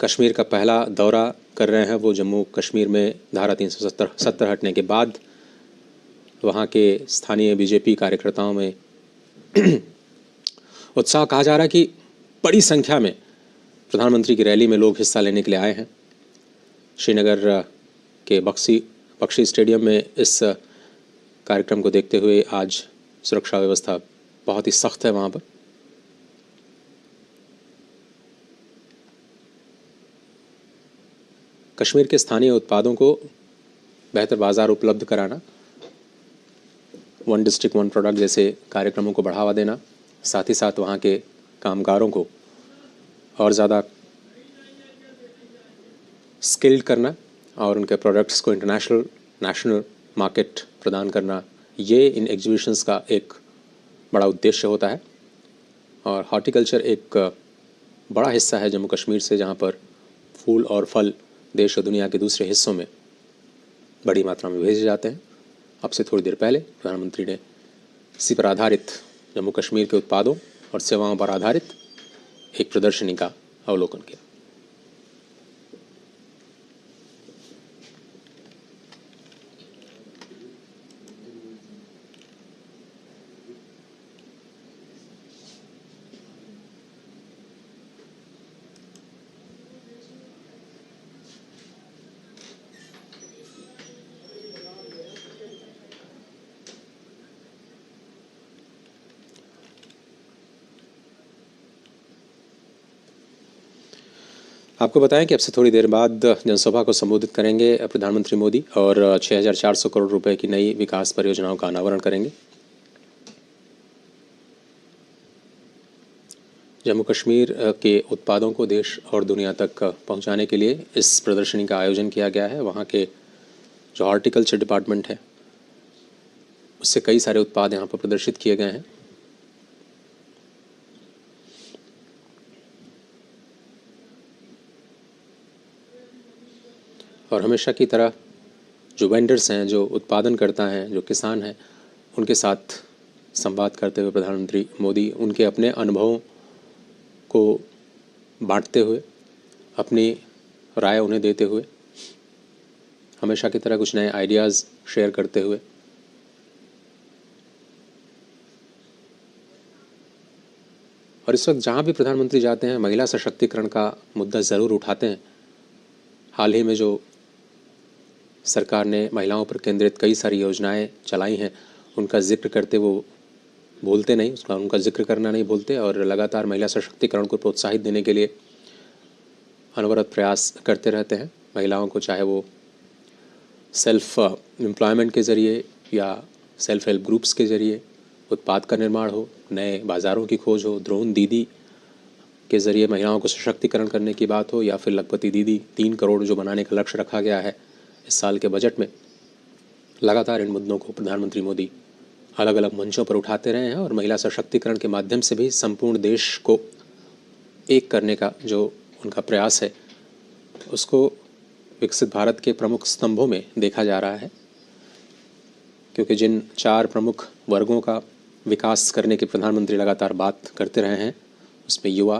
कश्मीर का पहला दौरा कर रहे हैं। वो जम्मू कश्मीर में धारा 370 हटने के बाद वहाँ के स्थानीय बीजेपी कार्यकर्ताओं में उत्साह। कहा जा रहा है कि बड़ी संख्या में प्रधानमंत्री की रैली में लोग हिस्सा लेने के लिए आए हैं। श्रीनगर के बख्शी स्टेडियम में इस कार्यक्रम को देखते हुए आज सुरक्षा व्यवस्था बहुत ही सख्त है वहाँ पर। कश्मीर के स्थानीय उत्पादों को बेहतर बाजार उपलब्ध कराना, वन डिस्ट्रिक्ट वन प्रोडक्ट जैसे कार्यक्रमों को बढ़ावा देना, साथ ही साथ वहाँ के कामगारों को और ज़्यादा स्किल्ड करना और उनके प्रोडक्ट्स को इंटरनेशनल नेशनल मार्केट प्रदान करना, ये इन एग्जीबिशंस का एक बड़ा उद्देश्य होता है। और हॉर्टिकल्चर एक बड़ा हिस्सा है जम्मू कश्मीर से, जहाँ पर फूल और फल देश और दुनिया के दूसरे हिस्सों में बड़ी मात्रा में भेजे जाते हैं। अब से थोड़ी देर पहले प्रधानमंत्री ने इसी पर आधारित जम्मू कश्मीर के उत्पादों और सेवाओं पर आधारित एक प्रदर्शनी का अवलोकन किया। आपको बताएं कि अब से थोड़ी देर बाद जनसभा को संबोधित करेंगे प्रधानमंत्री मोदी और 6,400 करोड़ रुपए की नई विकास परियोजनाओं का अनावरण करेंगे। जम्मू कश्मीर के उत्पादों को देश और दुनिया तक पहुंचाने के लिए इस प्रदर्शनी का आयोजन किया गया है। वहाँ के जो हॉर्टिकल्चर डिपार्टमेंट है उससे कई सारे उत्पाद यहाँ पर प्रदर्शित किए गए हैं। और हमेशा की तरह जो वेंडर्स हैं, जो उत्पादन करता हैं, जो किसान हैं, उनके साथ संवाद करते हुए प्रधानमंत्री मोदी उनके अपने अनुभवों को बांटते हुए, अपनी राय उन्हें देते हुए, हमेशा की तरह कुछ नए आइडियाज़ शेयर करते हुए और इस वक्त जहाँ भी प्रधानमंत्री जाते हैं महिला सशक्तिकरण का मुद्दा ज़रूर उठाते हैं। हाल ही में जो सरकार ने महिलाओं पर केंद्रित कई सारी योजनाएं चलाई हैं, उनका जिक्र करते वो भूलते नहीं, उनका जिक्र करना नहीं भूलते और लगातार महिला सशक्तिकरण को प्रोत्साहित देने के लिए अनवरत प्रयास करते रहते हैं। महिलाओं को चाहे वो सेल्फ एम्प्लॉयमेंट के ज़रिए या सेल्फ हेल्प ग्रुप्स के ज़रिए उत्पाद का निर्माण हो, नए बाज़ारों की खोज हो, ड्रोन दीदी के ज़रिए महिलाओं को सशक्तिकरण करने की बात हो, या फिर लखपति दीदी 3 करोड़ जो बनाने का लक्ष्य रखा गया है इस साल के बजट में। लगातार इन मुद्दों को प्रधानमंत्री मोदी अलग अलग मंचों पर उठाते रहे हैं और महिला सशक्तिकरण के माध्यम से भी संपूर्ण देश को एक करने का जो उनका प्रयास है उसको विकसित भारत के प्रमुख स्तंभों में देखा जा रहा है। क्योंकि जिन 4 प्रमुख वर्गों का विकास करने की प्रधानमंत्री लगातार बात करते रहे हैं उसमें युवा,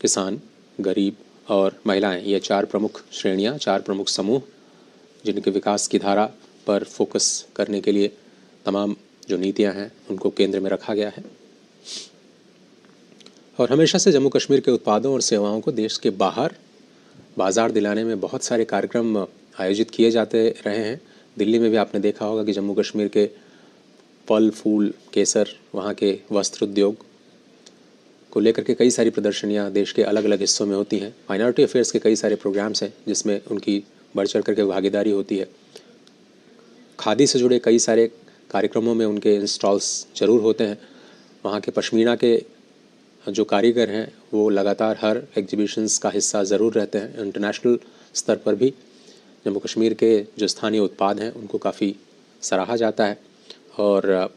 किसान, गरीब और महिलाएं, ये 4 प्रमुख श्रेणियां, 4 प्रमुख समूह जिनके विकास की धारा पर फोकस करने के लिए तमाम जो नीतियां हैं उनको केंद्र में रखा गया है। और हमेशा से जम्मू कश्मीर के उत्पादों और सेवाओं को देश के बाहर बाजार दिलाने में बहुत सारे कार्यक्रम आयोजित किए जाते रहे हैं। दिल्ली में भी आपने देखा होगा कि जम्मू कश्मीर के फल, फूल, केसर, वहाँ के वस्त्र उद्योग को लेकर के कई सारी प्रदर्शनियाँ देश के अलग अलग हिस्सों में होती हैं। माइनॉरिटी अफेयर्स के कई सारे प्रोग्राम्स हैं जिसमें उनकी बढ़ चढ़ करके भागीदारी होती है। खादी से जुड़े कई सारे कार्यक्रमों में उनके इंस्टॉल्स ज़रूर होते हैं। वहाँ के पश्मीना के जो कारीगर हैं वो लगातार हर एग्जीबिशंस का हिस्सा ज़रूर रहते हैं। इंटरनेशनल स्तर पर भी जम्मू कश्मीर के जो स्थानीय उत्पाद हैं उनको काफ़ी सराहा जाता है। और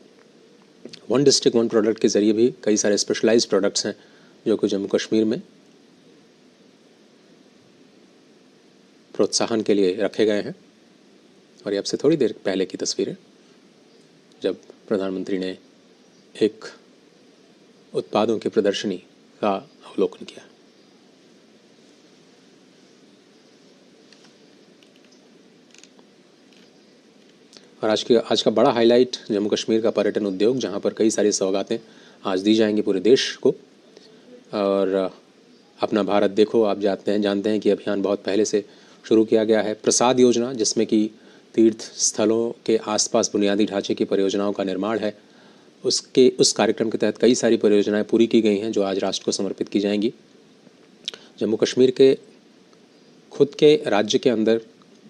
वन डिस्ट्रिक्ट वन प्रोडक्ट के ज़रिए भी कई सारे स्पेशलाइज्ड प्रोडक्ट्स हैं जो कि जम्मू कश्मीर में प्रोत्साहन के लिए रखे गए हैं। और ये अब से थोड़ी देर पहले की तस्वीरें जब प्रधानमंत्री ने एक उत्पादों की प्रदर्शनी का अवलोकन किया। और आज का बड़ा हाईलाइट जम्मू कश्मीर का पर्यटन उद्योग, जहाँ पर कई सारी सौगातें आज दी जाएंगी पूरे देश को। और अपना भारत देखो, आप जानते हैं कि अभियान बहुत पहले से शुरू किया गया है। प्रसाद योजना, जिसमें कि तीर्थ स्थलों के आसपास बुनियादी ढांचे की परियोजनाओं का निर्माण है, उस कार्यक्रम के तहत कई सारी परियोजनाएं पूरी की गई हैं जो आज राष्ट्र को समर्पित की जाएंगी। जम्मू कश्मीर के खुद के राज्य के अंदर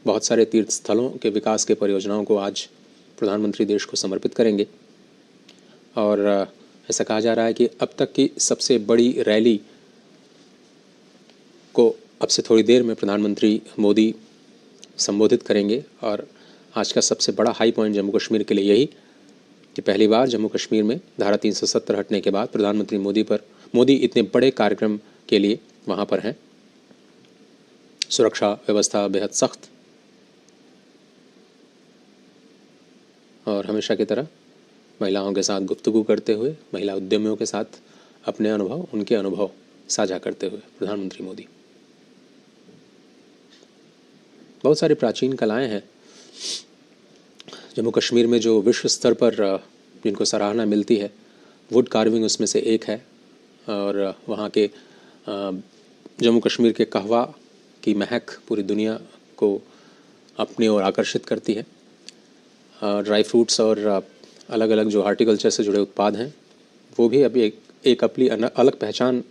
बहुत सारे तीर्थ स्थलों के विकास के परियोजनाओं को आज प्रधानमंत्री देश को समर्पित करेंगे। और ऐसा कहा जा रहा है कि अब तक की सबसे बड़ी रैली को अब से थोड़ी देर में प्रधानमंत्री मोदी संबोधित करेंगे। और आज का सबसे बड़ा हाई पॉइंट जम्मू कश्मीर के लिए यही कि पहली बार जम्मू कश्मीर में धारा 370 हटने के बाद प्रधानमंत्री मोदी इतने बड़े कार्यक्रम के लिए वहाँ पर हैं। सुरक्षा व्यवस्था बेहद सख्त, और हमेशा की तरह महिलाओं के साथ गुफ्तगू करते हुए, महिला उद्यमियों के साथ अपने अनुभव, उनके अनुभव साझा करते हुए प्रधानमंत्री मोदी। बहुत सारी प्राचीन कलाएं हैं जम्मू कश्मीर में जो विश्व स्तर पर जिनको सराहना मिलती है। वुड कार्विंग उसमें से एक है। और वहाँ के जम्मू कश्मीर के कहवा की महक पूरी दुनिया को अपनी ओर आकर्षित करती है। ड्राई फ्रूट्स और अलग अलग जो हार्टिकल्चर से जुड़े उत्पाद हैं, वो भी अभी एक अपनी अलग पहचान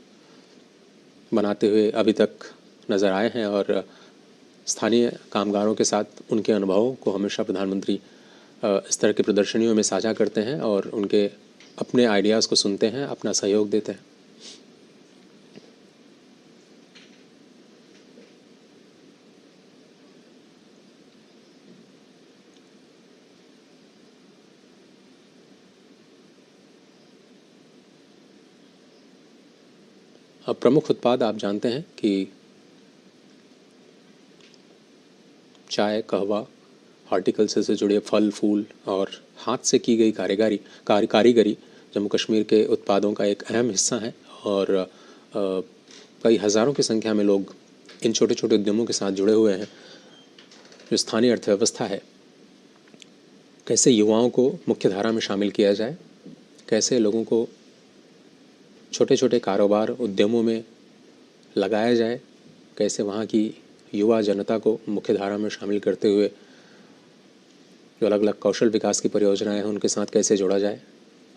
बनाते हुए अभी तक नज़र आए हैं। और स्थानीय कामगारों के साथ उनके अनुभवों को हमेशा प्रधानमंत्री इस तरह की प्रदर्शनियों में साझा करते हैं और उनके अपने आइडियाज़ को सुनते हैं, अपना सहयोग देते हैं। अब प्रमुख उत्पाद आप जानते हैं कि चाय, कहवा, हॉर्टिकल्चर से जुड़े फल फूल और हाथ से की गई कारीगरी जम्मू कश्मीर के उत्पादों का एक अहम हिस्सा है। और कई हज़ारों की संख्या में लोग इन छोटे छोटे उद्यमों के साथ जुड़े हुए हैं। जो स्थानीय अर्थव्यवस्था है, कैसे युवाओं को मुख्य धारा में शामिल किया जाए, कैसे लोगों को छोटे छोटे कारोबार उद्यमों में लगाया जाए, कैसे वहाँ की युवा जनता को मुख्य धारा में शामिल करते हुए जो अलग अलग कौशल विकास की परियोजनाएं हैं उनके साथ कैसे जोड़ा जाए,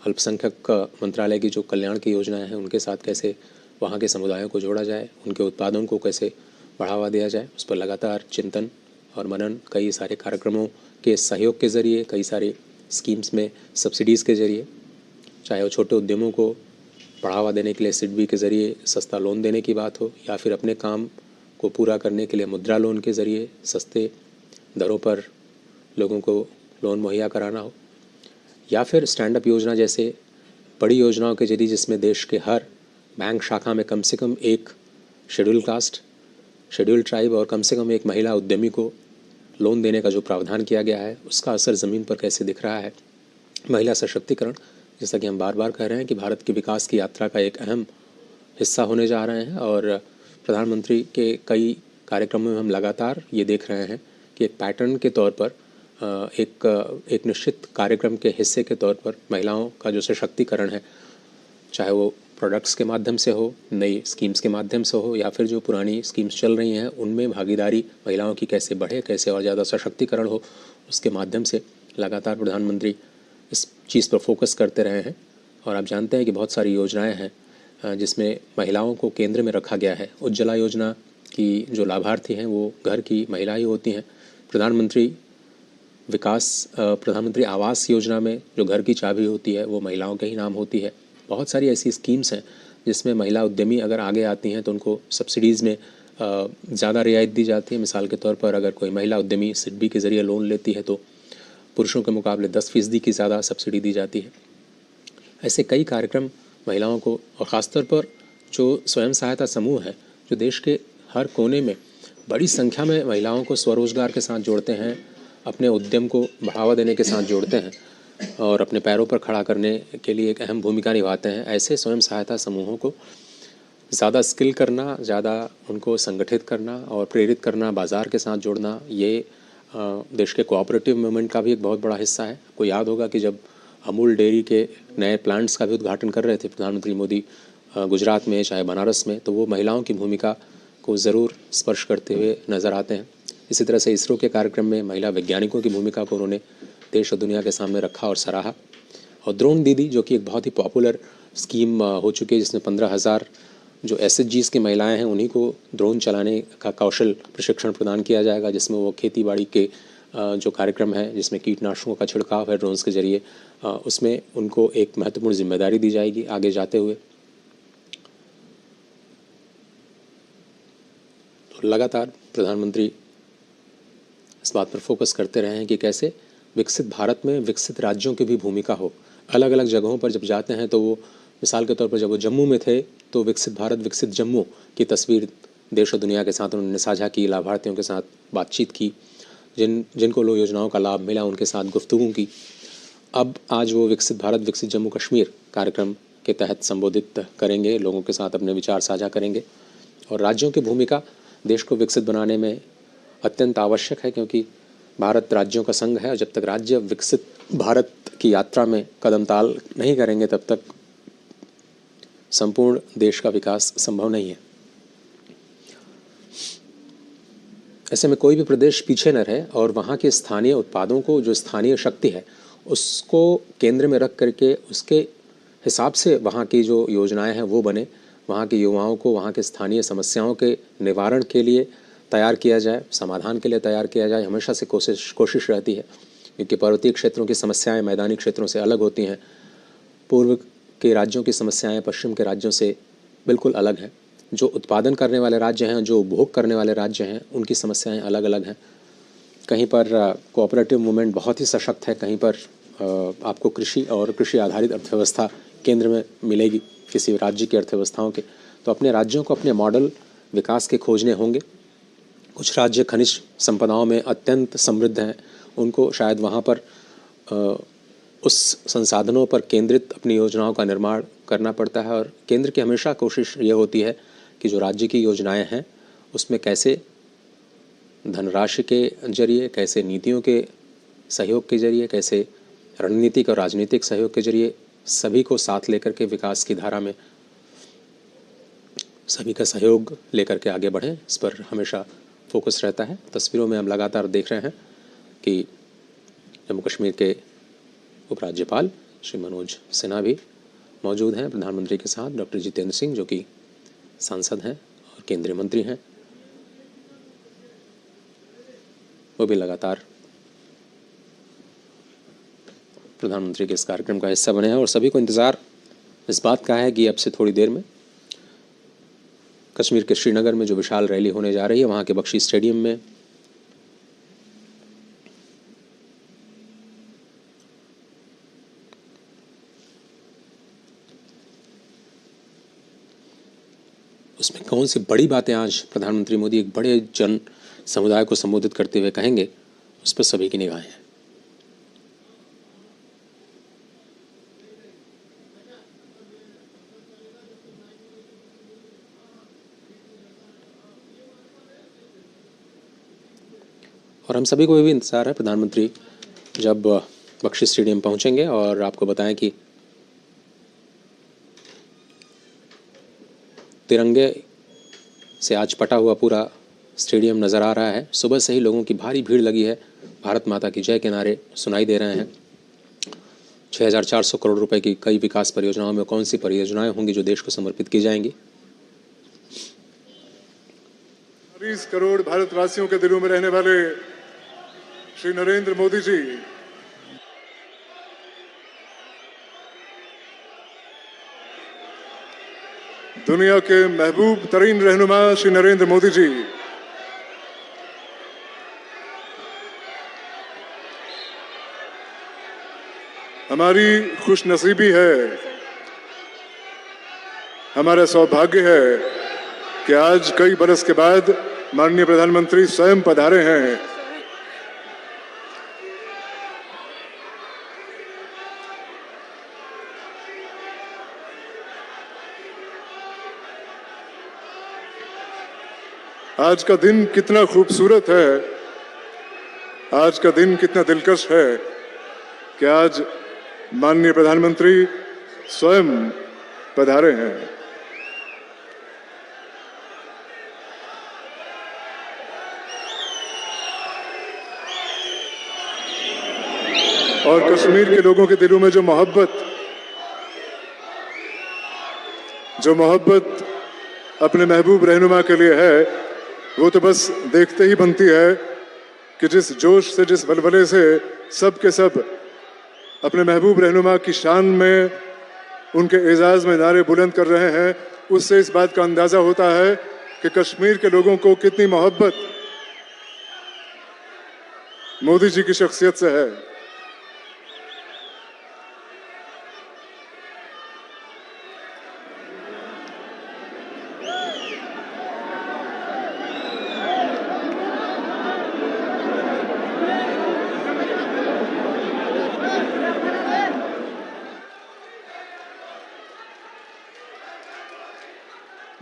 अल्पसंख्यक मंत्रालय की जो कल्याण की योजनाएं हैं उनके साथ कैसे वहाँ के समुदायों को जोड़ा जाए, उनके उत्पादों को कैसे बढ़ावा दिया जाए, उस पर लगातार चिंतन और मनन कई सारे कार्यक्रमों के सहयोग के ज़रिए, कई सारी स्कीम्स में सब्सिडीज़ के ज़रिए, चाहे वो छोटे उद्यमों को बढ़ावा देने के लिए सिडबी के ज़रिए सस्ता लोन देने की बात हो, या फिर अपने काम को पूरा करने के लिए मुद्रा लोन के ज़रिए सस्ते दरों पर लोगों को लोन मुहैया कराना हो, या फिर स्टैंड अप योजना जैसे बड़ी योजनाओं के जरिए जिसमें देश के हर बैंक शाखा में कम से कम एक शेड्यूल कास्ट, शेड्यूल ट्राइब और कम से कम एक महिला उद्यमी को लोन देने का जो प्रावधान किया गया है, उसका असर ज़मीन पर कैसे दिख रहा है। महिला सशक्तिकरण, जैसा कि हम बार बार कह रहे हैं कि भारत की विकास की यात्रा का एक अहम हिस्सा होने जा रहे हैं। और प्रधानमंत्री के कई कार्यक्रमों में हम लगातार ये देख रहे हैं कि एक पैटर्न के तौर पर एक निश्चित कार्यक्रम के हिस्से के तौर पर महिलाओं का जो सशक्तिकरण है, चाहे वो प्रोडक्ट्स के माध्यम से हो, नई स्कीम्स के माध्यम से हो, या फिर जो पुरानी स्कीम्स चल रही हैं उनमें भागीदारी महिलाओं की कैसे बढ़े, कैसे और ज़्यादा सशक्तिकरण हो, उसके माध्यम से लगातार प्रधानमंत्री इस चीज़ पर फोकस करते रहे हैं। और आप जानते हैं कि बहुत सारी योजनाएं हैं जिसमें महिलाओं को केंद्र में रखा गया है। उज्ज्वला योजना की जो लाभार्थी हैं वो घर की महिला ही होती हैं। प्रधानमंत्री आवास योजना में जो घर की चाबी होती है वो महिलाओं के ही नाम होती है। बहुत सारी ऐसी स्कीम्स हैं जिसमें महिला उद्यमी अगर आगे आती हैं तो उनको सब्सिडीज़ में ज़्यादा रियायत दी जाती है। मिसाल के तौर पर अगर कोई महिला उद्यमी सिडबी के ज़रिए लोन लेती है तो पुरुषों के मुकाबले 10% की ज़्यादा सब्सिडी दी जाती है। ऐसे कई कार्यक्रम महिलाओं को, और ख़ासतौर पर जो स्वयं सहायता समूह है जो देश के हर कोने में बड़ी संख्या में महिलाओं को स्वरोजगार के साथ जोड़ते हैं, अपने उद्यम को बढ़ावा देने के साथ जोड़ते हैं और अपने पैरों पर खड़ा करने के लिए एक अहम भूमिका निभाते हैं। ऐसे स्वयं सहायता समूहों को ज़्यादा स्किल करना, ज़्यादा उनको संगठित करना और प्रेरित करना, बाज़ार के साथ जोड़ना, ये देश के कोऑपरेटिव मूवमेंट का भी एक बहुत बड़ा हिस्सा है। आपको याद होगा कि जब अमूल डेयरी के नए प्लांट्स का भी उद्घाटन कर रहे थे प्रधानमंत्री मोदी गुजरात में, चाहे बनारस में, तो वो महिलाओं की भूमिका को ज़रूर स्पर्श करते हुए नज़र आते हैं। इसी तरह से इसरो के कार्यक्रम में महिला वैज्ञानिकों की भूमिका को उन्होंने देश और दुनिया के सामने रखा और सराहा। और ड्रोन दीदी, जो कि एक बहुत ही पॉपुलर स्कीम हो चुकी है, जिसमें 15,000 जो SHGs की महिलाएं हैं उन्हीं को ड्रोन चलाने का कौशल प्रशिक्षण प्रदान किया जाएगा, जिसमें वो खेती बाड़ी के जो कार्यक्रम है, जिसमें कीटनाशकों का छिड़काव है ड्रोन्स के जरिए, उसमें उनको एक महत्वपूर्ण जिम्मेदारी दी जाएगी आगे जाते हुए। तो लगातार प्रधानमंत्री इस बात पर फोकस करते रहे हैं कि कैसे विकसित भारत में विकसित राज्यों की भी भूमिका हो। अलग अलग जगहों पर जब जाते हैं तो वो, मिसाल के तौर पर जब वो जम्मू में थे तो विकसित भारत विकसित जम्मू की तस्वीर देश और दुनिया के साथ उन्होंने साझा की, लाभार्थियों के साथ बातचीत की, जिनको लो योजनाओं का लाभ मिला उनके साथ गुफ्तगू की। अब आज वो विकसित भारत विकसित जम्मू कश्मीर कार्यक्रम के तहत संबोधित करेंगे, लोगों के साथ अपने विचार साझा करेंगे। और राज्यों की भूमिका देश को विकसित बनाने में अत्यंत आवश्यक है, क्योंकि भारत राज्यों का संघ है और जब तक राज्य विकसित भारत की यात्रा में कदम ताल नहीं करेंगे तब तक संपूर्ण देश का विकास संभव नहीं है। ऐसे में कोई भी प्रदेश पीछे न रहे और वहाँ के स्थानीय उत्पादों को, जो स्थानीय शक्ति है, उसको केंद्र में रख करके उसके हिसाब से वहाँ की जो योजनाएं हैं वो बने, वहाँ के युवाओं को वहाँ के स्थानीय समस्याओं के निवारण के लिए तैयार किया जाए, समाधान के लिए तैयार किया जाए। हमेशा से कोशिश रहती है, क्योंकि पर्वतीय क्षेत्रों की समस्याएं मैदानी क्षेत्रों से अलग होती हैं, पूर्व के राज्यों की समस्याएं पश्चिम के राज्यों से बिल्कुल अलग हैं। जो उत्पादन करने वाले राज्य हैं, जो उपभोग करने वाले राज्य हैं, उनकी समस्याएं अलग अलग हैं। कहीं पर कोऑपरेटिव मूवमेंट बहुत ही सशक्त है, कहीं पर आपको कृषि और कृषि आधारित अर्थव्यवस्था केंद्र में मिलेगी किसी राज्य की अर्थव्यवस्थाओं के। तो अपने राज्यों को अपने मॉडल विकास के खोजने होंगे। कुछ राज्य खनिज संपदाओं में अत्यंत समृद्ध हैं, उनको शायद वहाँ पर उस संसाधनों पर केंद्रित अपनी योजनाओं का निर्माण करना पड़ता है। और केंद्र की हमेशा कोशिश ये होती है कि जो राज्य की योजनाएं हैं उसमें कैसे धनराशि के जरिए, कैसे नीतियों के सहयोग के जरिए, कैसे रणनीतिक और राजनीतिक सहयोग के जरिए सभी को साथ लेकर के विकास की धारा में सभी का सहयोग लेकर के आगे बढ़ें, इस पर हमेशा फोकस रहता है। तस्वीरों में हम लगातार देख रहे हैं कि जम्मू कश्मीर के उपराज्यपाल श्री मनोज सिन्हा भी मौजूद हैं प्रधानमंत्री के साथ। डॉक्टर जितेंद्र सिंह, जो कि सांसद हैं और केंद्रीय मंत्री हैं, वो भी लगातार प्रधानमंत्री के इस कार्यक्रम का हिस्सा बने हैं। और सभी को इंतज़ार इस बात का है कि अब से थोड़ी देर में कश्मीर के श्रीनगर में जो विशाल रैली होने जा रही है, वहाँ के बख्शी स्टेडियम में उसमें कौन सी बड़ी बातें आज प्रधानमंत्री मोदी एक बड़े जन समुदाय को संबोधित करते हुए कहेंगे, उस पर सभी की निगाहें हैं। और हम सभी को भी इंतज़ार है प्रधानमंत्री जब बख्शी स्टेडियम पहुंचेंगे और आपको बताएं कि तिरंगे से आज पटा हुआ पूरा स्टेडियम नज़र आ रहा है। सुबह से ही लोगों की भारी भीड़ लगी है, भारत माता की जय के नारे सुनाई दे रहे हैं। 6,400 करोड़ रुपए की कई विकास परियोजनाओं में कौन सी परियोजनाएं होंगी जो देश को समर्पित की जाएंगी? 30 करोड़ भारतवासियों के दिलों में रहने वाले श्री नरेंद्र मोदी जी दुनिया के महबूब तरीन रहनुमा श्री नरेंद्र मोदी जी हमारी खुशनसीबी है, हमारा सौभाग्य है कि आज कई बरस के बाद माननीय प्रधानमंत्री स्वयं पधारे हैं। आज का दिन कितना खूबसूरत है, आज का दिन कितना दिलकश है कि आज माननीय प्रधानमंत्री स्वयं पधारे हैं। और कश्मीर के लोगों के दिलों में जो मोहब्बत अपने महबूब रहनुमा के लिए है, वो तो बस देखते ही बनती है कि जिस जोश से, जिस बलबले से सब के सब अपने महबूब रहनुमा की शान में, उनके एजाज में नारे बुलंद कर रहे हैं, उससे इस बात का अंदाजा होता है कि कश्मीर के लोगों को कितनी मोहब्बत मोदी जी की शख्सियत से है।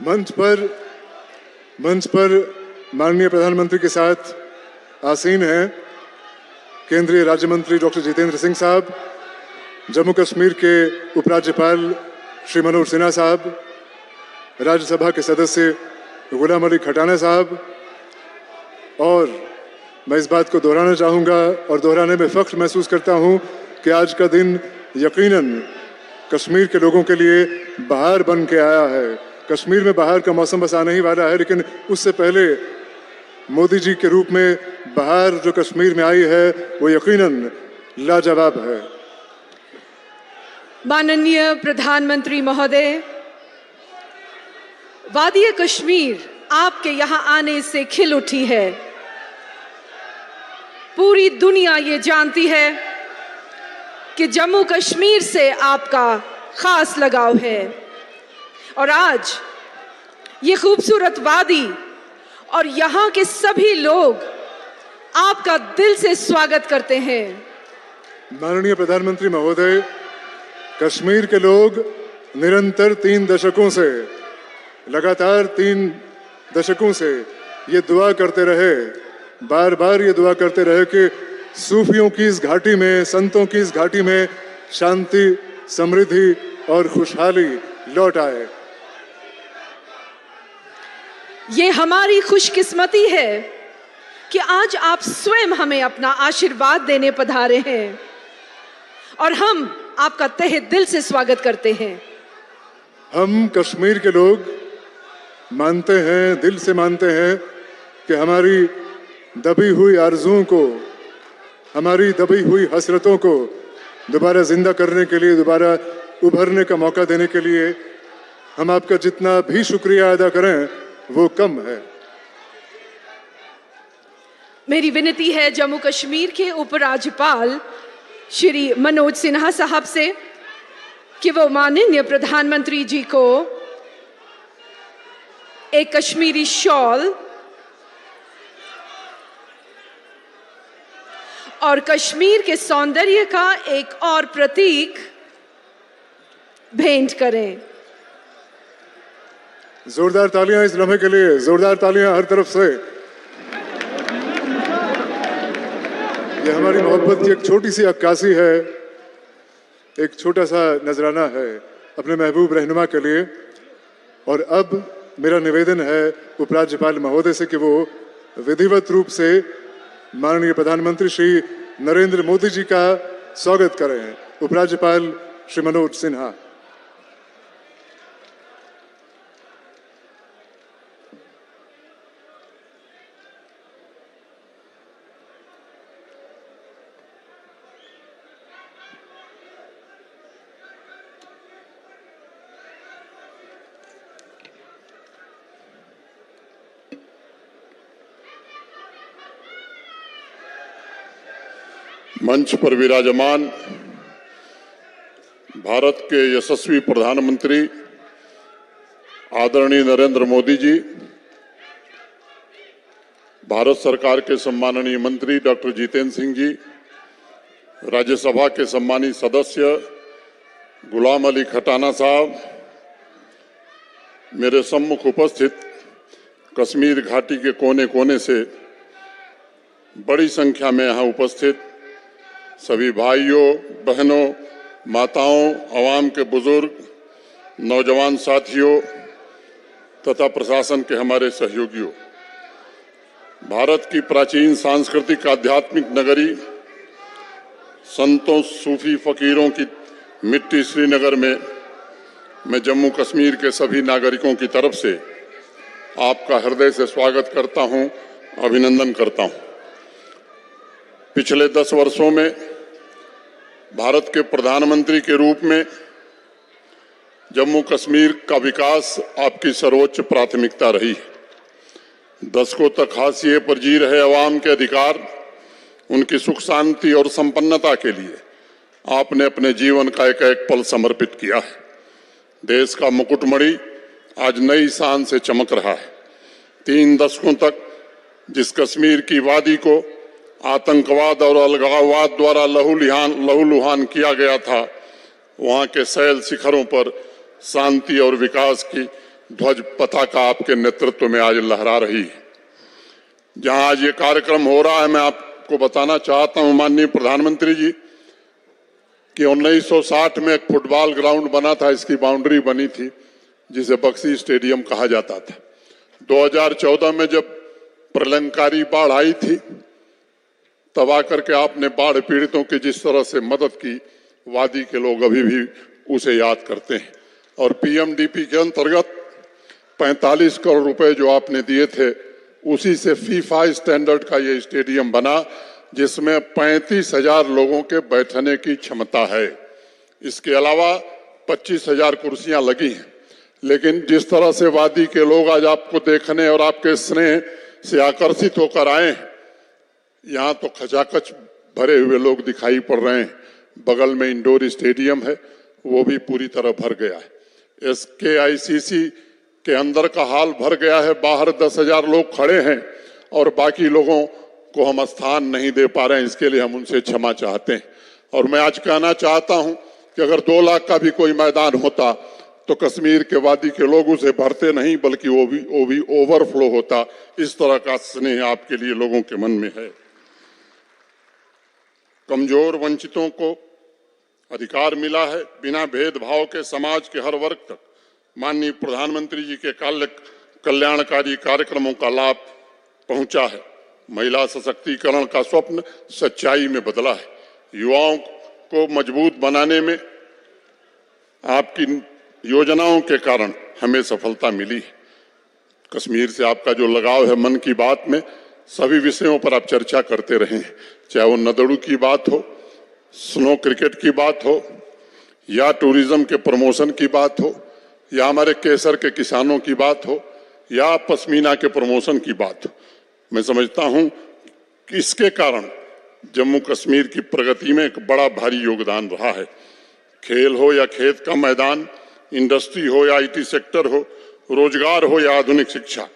मंच पर माननीय प्रधानमंत्री के साथ आसीन हैं केंद्रीय राज्य मंत्री डॉक्टर जितेंद्र सिंह साहब, जम्मू कश्मीर के उपराज्यपाल श्री मनोज सिन्हा साहब, राज्यसभा के सदस्य गुलाम अली खटाना साहब। और मैं इस बात को दोहराना चाहूँगा और दोहराने में फख्र महसूस करता हूँ कि आज का दिन यकीनन कश्मीर के लोगों के लिए बहार बन के आया है। कश्मीर में बहार का मौसम बस आने ही वाला है, लेकिन उससे पहले मोदी जी के रूप में बहार जो कश्मीर में आई है वो यकीनन लाजवाब है। माननीय प्रधानमंत्री महोदय, वादी कश्मीर आपके यहाँ आने से खिल उठी है। पूरी दुनिया ये जानती है कि जम्मू कश्मीर से आपका खास लगाव है और आज ये खूबसूरत वादी और यहाँ के सभी लोग आपका दिल से स्वागत करते हैं। माननीय प्रधानमंत्री महोदय, कश्मीर के लोग निरंतर 3 दशकों से, लगातार 3 दशकों से ये दुआ करते रहे, बार बार ये दुआ करते रहे कि सूफियों की इस घाटी में, संतों की इस घाटी में शांति, समृद्धि और खुशहाली लौट आए। ये हमारी खुशकिस्मती है कि आज आप स्वयं हमें अपना आशीर्वाद देने पधारे हैं और हम आपका तहे दिल से स्वागत करते हैं। हम कश्मीर के लोग मानते हैं, दिल से मानते हैं कि हमारी दबी हुई आरज़ुओं को, हमारी दबी हुई हसरतों को दोबारा जिंदा करने के लिए, दोबारा उभरने का मौका देने के लिए हम आपका जितना भी शुक्रिया अदा करें वो कम है। मेरी विनती है जम्मू कश्मीर के उपराज्यपाल श्री मनोज सिन्हा साहब से कि वो माननीय प्रधानमंत्री जी को एक कश्मीरी शॉल और कश्मीर के सौंदर्य का एक और प्रतीक भेंट करें। जोरदार तालियां इस लम्हे के लिए, जोरदार तालियां हर तरफ से। ये हमारी मोहब्बत की एक छोटी सी अक्कासी है, एक छोटा सा नजराना है अपने महबूब रहनुमा के लिए। और अब मेरा निवेदन है उपराज्यपाल महोदय से कि वो विधिवत रूप से माननीय प्रधानमंत्री श्री नरेंद्र मोदी जी का स्वागत करें। उपराज्यपाल श्री मनोज सिन्हा। मंच पर विराजमान भारत के यशस्वी प्रधानमंत्री आदरणीय नरेंद्र मोदी जी, भारत सरकार के सम्माननीय मंत्री डॉक्टर जितेंद्र सिंह जी, राज्यसभा के सम्मानित सदस्य गुलाम अली खटाना साहब, मेरे सम्मुख उपस्थित कश्मीर घाटी के कोने कोने से बड़ी संख्या में यहाँ उपस्थित सभी भाइयों, बहनों, माताओं, आवाम के बुजुर्ग, नौजवान साथियों तथा प्रशासन के हमारे सहयोगियों, भारत की प्राचीन सांस्कृतिक आध्यात्मिक नगरी, संतों, सूफी फकीरों की मिट्टी श्रीनगर में मैं जम्मू कश्मीर के सभी नागरिकों की तरफ से आपका हृदय से स्वागत करता हूं, अभिनंदन करता हूं। पिछले 10 वर्षों में भारत के प्रधानमंत्री के रूप में जम्मू कश्मीर का विकास आपकी सर्वोच्च प्राथमिकता रही है। दशकों तक हाशिए पर जी रहे अवाम के अधिकार, उनकी सुख शांति और संपन्नता के लिए आपने अपने जीवन का एक एक पल समर्पित किया है। देश का मुकुटमणि आज नई शान से चमक रहा है। 3 दशकों तक जिस कश्मीर की वादी को आतंकवाद और अलगाववाद द्वारा लहूलुहान किया गया था, वहां के शैल शिखरों पर शांति और विकास की ध्वज पताका आपके नेतृत्व में आज लहरा रही है। जहां आज ये कार्यक्रम हो रहा है, मैं आपको बताना चाहता हूं माननीय प्रधानमंत्री जी कि 1960 में एक फुटबॉल ग्राउंड बना था, इसकी बाउंड्री बनी थी जिसे बक्सी स्टेडियम कहा जाता था। 2014 में जब प्रलयंकारी बाढ़ आई थी, तब आकर के आपने बाढ़ पीड़ितों की जिस तरह से मदद की, वादी के लोग अभी भी उसे याद करते हैं। और पीएमडीपी के अंतर्गत 45 करोड़ रुपए जो आपने दिए थे, उसी से फीफा स्टैंडर्ड का ये स्टेडियम बना, जिसमें 35,000 लोगों के बैठने की क्षमता है। इसके अलावा 25,000 कुर्सियां लगी हैं। लेकिन जिस तरह से वादी के लोग आज आपको देखने और आपके स्नेह से आकर्षित होकर आए, यहाँ तो खचाखच भरे हुए लोग दिखाई पड़ रहे हैं। बगल में इंडोर स्टेडियम है, वो भी पूरी तरह भर गया है। SKICC के अंदर का हाल भर गया है, बाहर 10,000 लोग खड़े हैं और बाकी लोगों को हम स्थान नहीं दे पा रहे हैं। इसके लिए हम उनसे क्षमा चाहते हैं। और मैं आज कहना चाहता हूं कि अगर 2 लाख का भी कोई मैदान होता तो कश्मीर के वादी के लोग उसे भरते नहीं, बल्कि वो भी ओवरफ्लो होता। इस तरह का स्नेह आपके लिए लोगों के मन में है। कमजोर वंचितों को अधिकार मिला है, बिना भेदभाव के समाज के हर वर्ग तक माननीय प्रधानमंत्री जी के कल्याणकारी कार्यक्रमों का लाभ पहुंचा है। महिला सशक्तिकरण का स्वप्न सच्चाई में बदला है। युवाओं को मजबूत बनाने में आपकी योजनाओं के कारण हमें सफलता मिली है। कश्मीर से आपका जो लगाव है, मन की बात में सभी विषयों पर आप चर्चा करते रहे हैं, चाहे वो नदड़ू की बात हो, स्नो क्रिकेट की बात हो, या टूरिज्म के प्रमोशन की बात हो, या हमारे केसर के किसानों की बात हो, या पश्मीना के प्रमोशन की बात हो। मैं समझता हूं कि इसके कारण जम्मू कश्मीर की प्रगति में एक बड़ा भारी योगदान रहा है। खेल हो या खेत का मैदान, इंडस्ट्री हो या IT सेक्टर हो, रोजगार हो या आधुनिक शिक्षा,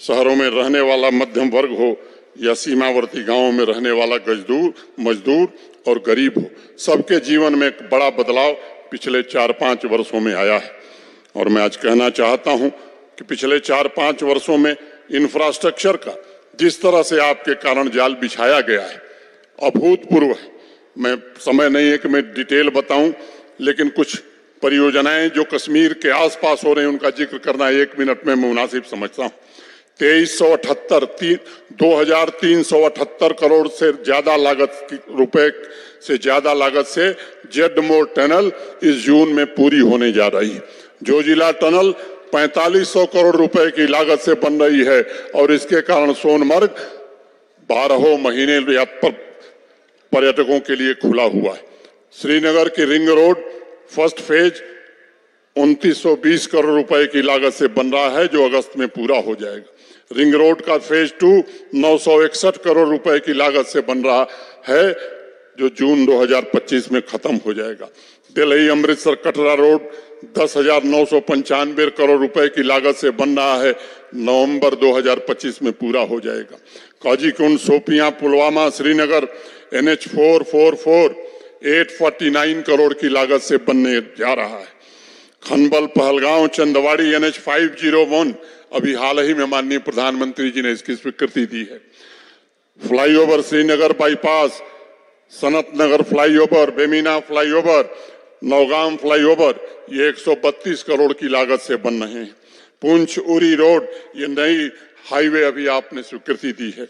शहरों में रहने वाला मध्यम वर्ग हो या सीमावर्ती गांवों में रहने वाला मजदूर और गरीब हो, सबके जीवन में एक बड़ा बदलाव पिछले 4-5 वर्षों में आया है। और मैं आज कहना चाहता हूं कि पिछले 4-5 वर्षों में इंफ्रास्ट्रक्चर का जिस तरह से आपके कारण जाल बिछाया गया है, अभूतपूर्व है। मैं समय नहीं है कि मैं डिटेल बताऊं, लेकिन कुछ परियोजनाएं जो कश्मीर के आसपास हो रही हैं, उनका जिक्र करना 1 मिनट में मुनासिब समझता हूं। 2378 करोड़ से ज्यादा लागत से जेडमोर टनल इस जून में पूरी होने जा रही है। जोजिला टनल 4500 करोड़ रुपए की लागत से बन रही है और इसके कारण सोनमर्ग 12 महीने पर्यटकों के लिए खुला हुआ है। श्रीनगर की ring road first phase 2920 crore रुपए की लागत से बन रहा है, जो अगस्त में पूरा हो जाएगा। रिंग रोड का फेज 2 961 करोड़ रुपए की लागत से बन रहा है, जो जून 2025 में खत्म हो जाएगा। दिल्ली अमृतसर कटरा रोड 10,995 करोड़ रुपए की लागत से बन रहा है, नवंबर 2025 में पूरा हो जाएगा। काजीकुंड शोपियां पुलवामा श्रीनगर NH 444 849 करोड़ की लागत से बनने जा रहा है। खनबल पहलगांव चंदवाड़ी NH 501 अभी हाल ही में माननीय प्रधानमंत्री जी ने इसकी स्वीकृति दी है। Flyover Srinagar bypass, Sanat Nagar flyover, Bemina flyover, Nowgam flyover, ये 132 करोड़ की लागत से बन रहे हैं। पुंछ उरी रोड, ये नई हाईवे अभी आपने स्वीकृति दी है।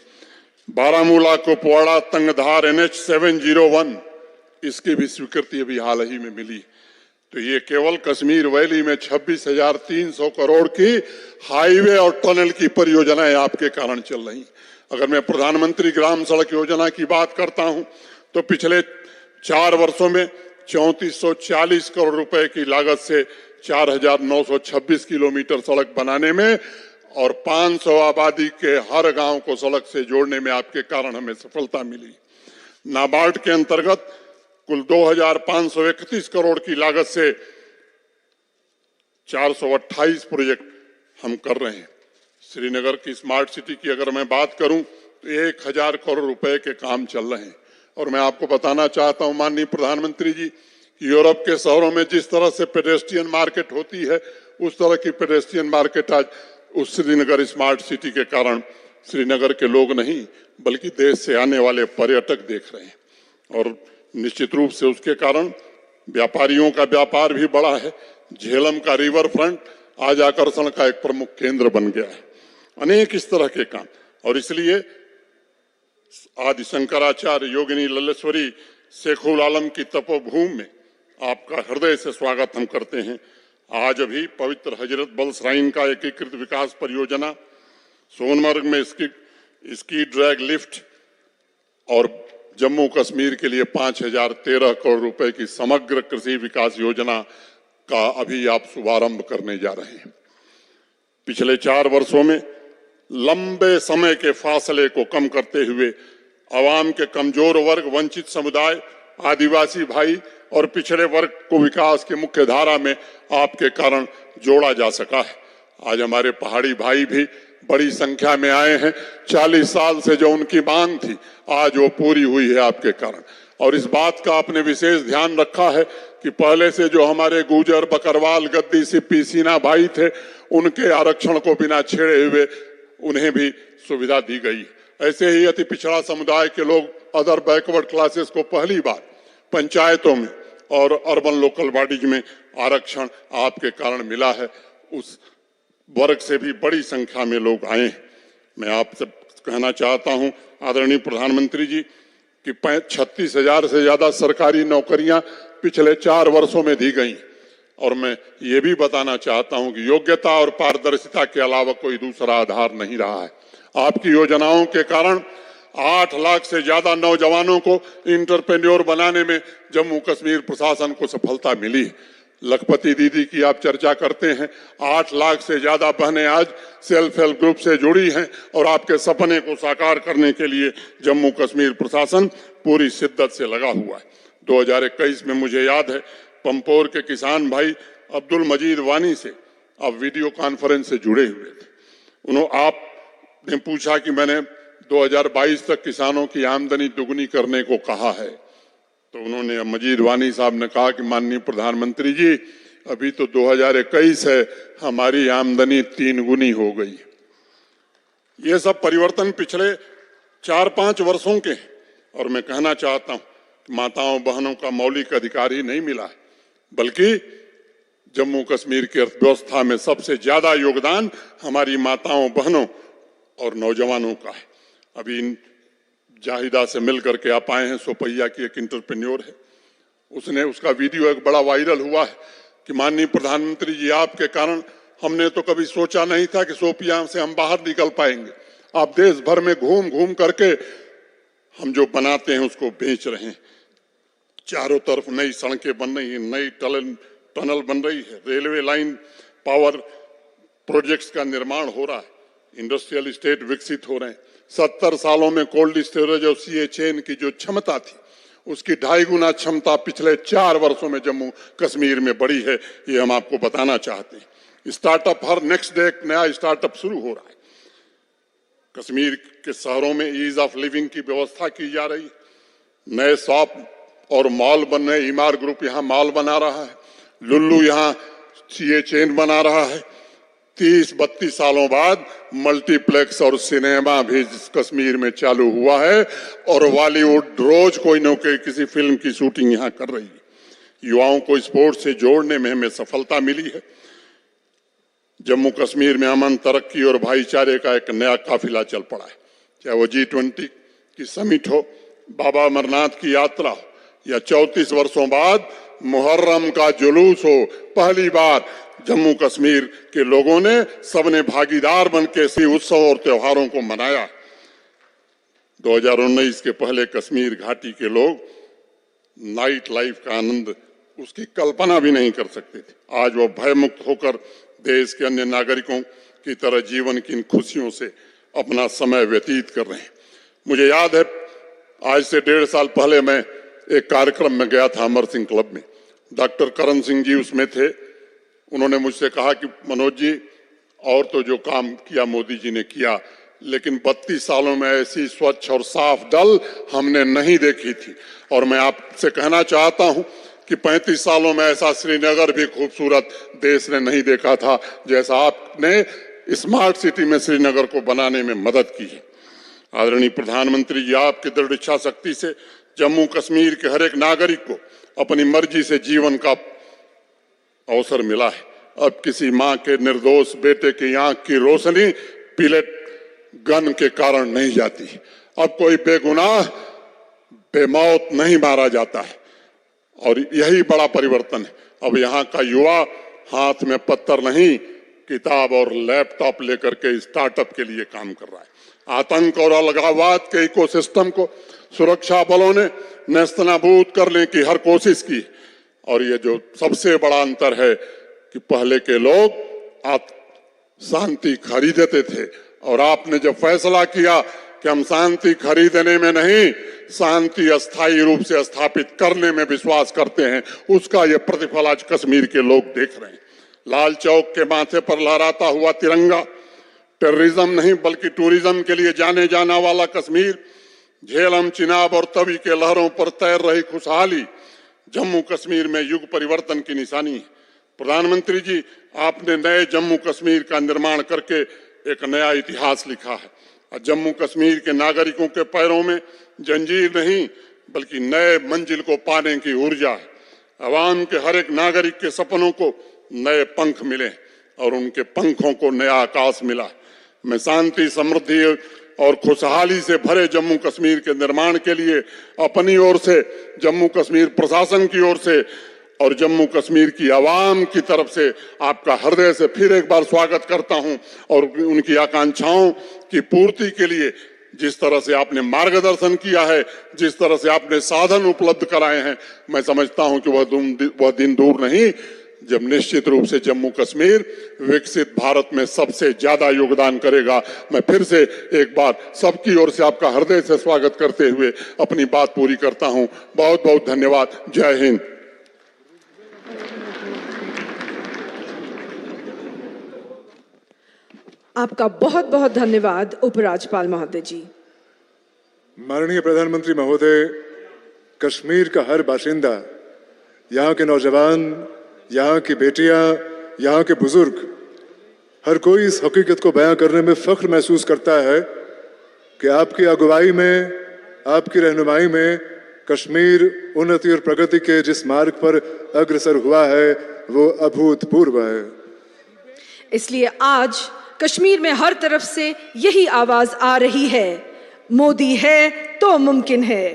बारामूला कुपवाड़ा तंगधार NH 701, इसकी भी स्वीकृति अभी हाल ही में मिली। तो ये केवल कश्मीर वैली में 26,300 करोड़ की हाईवे और टनल की परियोजनाएं आपके कारण चल रही। अगर मैं प्रधानमंत्री ग्राम सड़क योजना की बात करता हूं तो पिछले 4 वर्षों में 3440 करोड़ रुपए की लागत से 4,926 किलोमीटर सड़क बनाने में और 500 आबादी के हर गांव को सड़क से जोड़ने में आपके कारण हमें सफलता मिली। नाबार्ड के अंतर्गत कुल 2,531 करोड़ की लागत से 428 प्रोजेक्ट हम कर रहे हैं। श्रीनगर की स्मार्ट सिटी की अगर मैं बात करूं तो 1,000 करोड़ रुपए के काम चल रहे हैं। और मैं आपको बताना चाहता हूं माननीय प्रधानमंत्री जी, यूरोप के शहरों में जिस तरह से पेडेस्ट्रियन मार्केट होती है, उस तरह की पेडेस्ट्रियन मार्केट आज उस श्रीनगर स्मार्ट सिटी के कारण श्रीनगर के लोग नहीं बल्कि देश से आने वाले पर्यटक देख रहे हैं। और निश्चित रूप से उसके कारण व्यापारियों का व्यापार भी बढ़ा है। झेलम का रिवर फ्रंट आज आकर्षण का एक प्रमुख केंद्र बन गया है। अनेक इस तरह के काम, और इसलिए आदि शंकराचार्य योगिनी लल्लेश्वरी शेखुल आलम की तपोभूमि में आपका हृदय से स्वागत हम करते हैं। आज अभी पवित्र हजरत बल श्राइन का एकीकृत विकास परियोजना, सोनमर्ग में स्की ड्रैग लिफ्ट और जम्मू कश्मीर के लिए 5,013 करोड़ रुपए की समग्र कृषि विकास योजना का अभी आप शुभारंभ करने जा रहे हैं। पिछले 4 वर्षों में लंबे समय के फासले को कम करते हुए आवाम के कमजोर वर्ग, वंचित समुदाय, आदिवासी भाई और पिछड़े वर्ग को विकास के मुख्य धारा में आपके कारण जोड़ा जा सका है। आज हमारे पहाड़ी भाई भी बड़ी संख्या में आए हैं। 40 साल से जो उनकी मांग थी आज वो पूरी हुई है आपके कारण। और इस बात का आपने विशेष ध्यान रखा है कि पहले से जो हमारे गुजर, बकरवाल, गद्दी, सिप्पी, सीना भाई थे, उनके आरक्षण को बिना छेड़े हुए उन्हें भी सुविधा दी गई। ऐसे ही अति पिछड़ा समुदाय के लोग, अदर बैकवर्ड क्लासेस को पहली बार पंचायतों में और अर्बन लोकल बॉडीज में आरक्षण आपके कारण मिला है। उस वर्ग से भी बड़ी संख्या में लोग आए हैं। मैं आपसे कहना चाहता हूं आदरणीय प्रधानमंत्री जी कि 36,000 से ज्यादा सरकारी नौकरियां पिछले 4 वर्षों में दी गई। और मैं ये भी बताना चाहता हूं कि योग्यता और पारदर्शिता के अलावा कोई दूसरा आधार नहीं रहा है। आपकी योजनाओं के कारण 8 लाख से ज्यादा नौजवानों को इंटरप्रेन्योर बनाने में जम्मू कश्मीर प्रशासन को सफलता मिली। लखपति दीदी की आप चर्चा करते हैं, 8 लाख से ज्यादा बहनें आज सेल्फ हेल्प ग्रुप से जुड़ी हैं और आपके सपने को साकार करने के लिए जम्मू कश्मीर प्रशासन पूरी शिद्दत से लगा हुआ है। 2021 में मुझे याद है पंपोर के किसान भाई अब्दुल मजीद वानी से आप वीडियो कॉन्फ्रेंस से जुड़े हुए थे। आपने पूछा कि मैंने 2022 तक किसानों की आमदनी दुगनी करने को कहा है, तो उन्होंने, मजीद वानी साहब ने कहा कि माननीय प्रधानमंत्री जी अभी तो 2021 है, हमारी आमदनी 3 गुनी हो गई। ये सब परिवर्तन पिछले 4-5 वर्षों के हैं। और मैं कहना चाहता हूं कि माताओं बहनों का मौलिक अधिकार ही नहीं मिला है, बल्कि जम्मू कश्मीर की अर्थव्यवस्था में सबसे ज्यादा योगदान हमारी माताओं बहनों और नौजवानों का है। अभी जाहिदा से मिल करके आप आए हैं, सोपैया की एक इंटरप्रेन्योर है, उसका वीडियो एक बड़ा वायरल हुआ है कि माननीय प्रधानमंत्री जी आपके कारण हमने तो कभी सोचा नहीं था कि सोपिया से हम बाहर निकल पाएंगे। आप देश भर में घूम घूम करके हम जो बनाते हैं उसको बेच रहे हैं। चारों तरफ नई सड़कें बन रही हैं, नई टनल बन रही है, रेलवे लाइन, पावर प्रोजेक्ट्स का निर्माण हो रहा है, इंडस्ट्रियल स्टेट विकसित हो रहे हैं। 70 सालों में कोल्ड स्टोरेज और सीए चेन की जो क्षमता थी उसकी 2.5 गुना क्षमता पिछले 4 वर्षों में जम्मू कश्मीर में बढ़ी है। ये हम आपको बताना चाहते हैं। स्टार्टअप, हर नेक्स्ट डे एक नया स्टार्टअप शुरू हो रहा है। कश्मीर के शहरों में ईज ऑफ लिविंग की व्यवस्था की जा रही है। नए शॉप और मॉल बन रहे, इमार ग्रुप यहाँ मॉल बना रहा है, लुल्लू यहाँ सीए चेन बना रहा है, 30-32 सालों बाद मल्टीप्लेक्स और सिनेमा भी कश्मीर में चालू हुआ है और बॉलीवुड रोज कोई न कोई किसी फिल्म की शूटिंग यहाँ कर रही है। युवाओं को स्पोर्ट्स से जोड़ने में हमें सफलता मिली है। जम्मू कश्मीर में अमन, तरक्की और भाईचारे का एक नया काफिला चल पड़ा है। चाहे वो G20 की समिट हो, बाबा अमरनाथ की यात्रा हो या 34 वर्षों बाद मुहर्रम का जुलूस हो, पहली बार जम्मू कश्मीर के लोगों ने सबने भागीदार बनकर इसी उत्सव और त्योहारों को मनाया। 2019 के पहले कश्मीर घाटी के लोग नाइट लाइफ का आनंद उसकी कल्पना भी नहीं कर सकते थे। आज वो भयमुक्त होकर देश के अन्य नागरिकों की तरह जीवन की इन खुशियों से अपना समय व्यतीत कर रहे हैं। मुझे याद है आज से 1.5 साल पहले मैं एक कार्यक्रम में गया था अमर सिंह क्लब में। डॉक्टर करण सिंह जी उसमें थे। उन्होंने मुझसे कहा कि मनोज जी, और तो जो काम किया मोदी जी ने किया, लेकिन 32 सालों में ऐसी स्वच्छ और साफ डल हमने नहीं देखी थी। और मैं आपसे कहना चाहता हूं कि 35 सालों में ऐसा श्रीनगर भी खूबसूरत देश ने नहीं देखा था जैसा आपने स्मार्ट सिटी में श्रीनगर को बनाने में मदद की है। आदरणीय प्रधानमंत्री जी, आपकी दृढ़ इच्छा शक्ति से जम्मू कश्मीर के हर एक नागरिक को अपनी मर्जी से जीवन का अवसर मिला है। अब किसी मां के निर्दोष बेटे की आंख की रोशनी पिलेट गन के कारण नहीं जाती। अब कोई बेगुनाह बेमौत नहीं मारा जाता है और यही बड़ा परिवर्तन है। अब यहाँ का युवा हाथ में पत्थर नहीं, किताब और लैपटॉप लेकर के स्टार्टअप के लिए काम कर रहा है। आतंक और अलगाववाद के इकोसिस्टम को सुरक्षा बलों ने नेस्तनाबूद करने की हर कोशिश की। और ये जो सबसे बड़ा अंतर है कि पहले के लोग शांति खरीदते थे और आपने जब फैसला किया कि हम शांति खरीदने में नहीं, शांति अस्थायी रूप से स्थापित करने में विश्वास करते हैं, उसका ये प्रतिफल आज कश्मीर के लोग देख रहे हैं। लाल चौक के माथे पर लहराता हुआ तिरंगा, टेररिज्म नहीं बल्कि टूरिज्म के लिए जाने जाना वाला कश्मीर, झेलम, चिनाब और तवी के लहरों पर तैर रही खुशहाली जम्मू कश्मीर में युग परिवर्तन की निशानी है। प्रधानमंत्री जी, आपने नए जम्मू कश्मीर का निर्माण करके एक नया इतिहास लिखा है और जम्मू कश्मीर के नागरिकों के पैरों में जंजीर नहीं बल्कि नए मंजिल को पाने की ऊर्जा है। अवाम के हर एक नागरिक के सपनों को नए पंख मिले और उनके पंखों को नया आकाश मिला। मैं शांति, समृद्धि और खुशहाली से भरे जम्मू कश्मीर के निर्माण के लिए अपनी ओर से, जम्मू कश्मीर प्रशासन की ओर से और जम्मू कश्मीर की आवाम की तरफ से आपका हृदय से फिर एक बार स्वागत करता हूं और उनकी आकांक्षाओं की पूर्ति के लिए जिस तरह से आपने मार्गदर्शन किया है, जिस तरह से आपने साधन उपलब्ध कराए हैं, मैं समझता हूं कि वह दिन दूर नहीं जब निश्चित रूप से जम्मू कश्मीर विकसित भारत में सबसे ज्यादा योगदान करेगा। मैं फिर से एक बार सबकी ओर से आपका हृदय से स्वागत करते हुए अपनी बात पूरी करता हूं। बहुत बहुत धन्यवाद। जय हिंद। आपका बहुत बहुत धन्यवाद उपराज्यपाल महोदय जी। माननीय प्रधानमंत्री महोदय, कश्मीर का हर बाशिंदा, यहाँ के नौजवान, यहाँ की बेटियां, यहाँ के बुजुर्ग, हर कोई इस हकीकत को बयां करने में फख्र महसूस करता है कि आपकी अगुवाई में, आपकी रहनुमाई में कश्मीर उन्नति और प्रगति के जिस मार्ग पर अग्रसर हुआ है वो अभूतपूर्व है। इसलिए आज कश्मीर में हर तरफ से यही आवाज आ रही है, मोदी है तो मुमकिन है।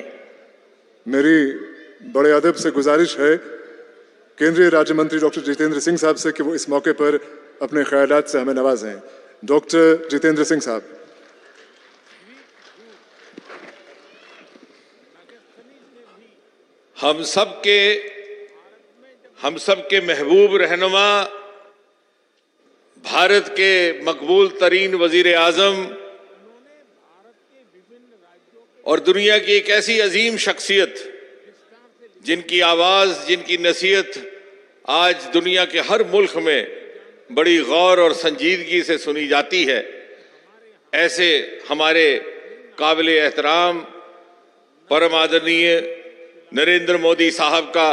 मेरी बड़े अदब से गुजारिश है केंद्रीय राज्य मंत्री डॉक्टर जितेंद्र सिंह साहब से कि वो इस मौके पर अपने ख्यालात से हमें नवाजें। डॉक्टर जितेंद्र सिंह साहब। हम सब के महबूब रहनुमा, भारत के मकबूल तरीन वजीर आजम और दुनिया की एक ऐसी अजीम शख्सियत जिनकी आवाज, जिनकी नसीहत आज दुनिया के हर मुल्क में बड़ी गौर और संजीदगी से सुनी जाती है, ऐसे हमारे काबिल एहतराम परम आदरणीय नरेंद्र मोदी साहब का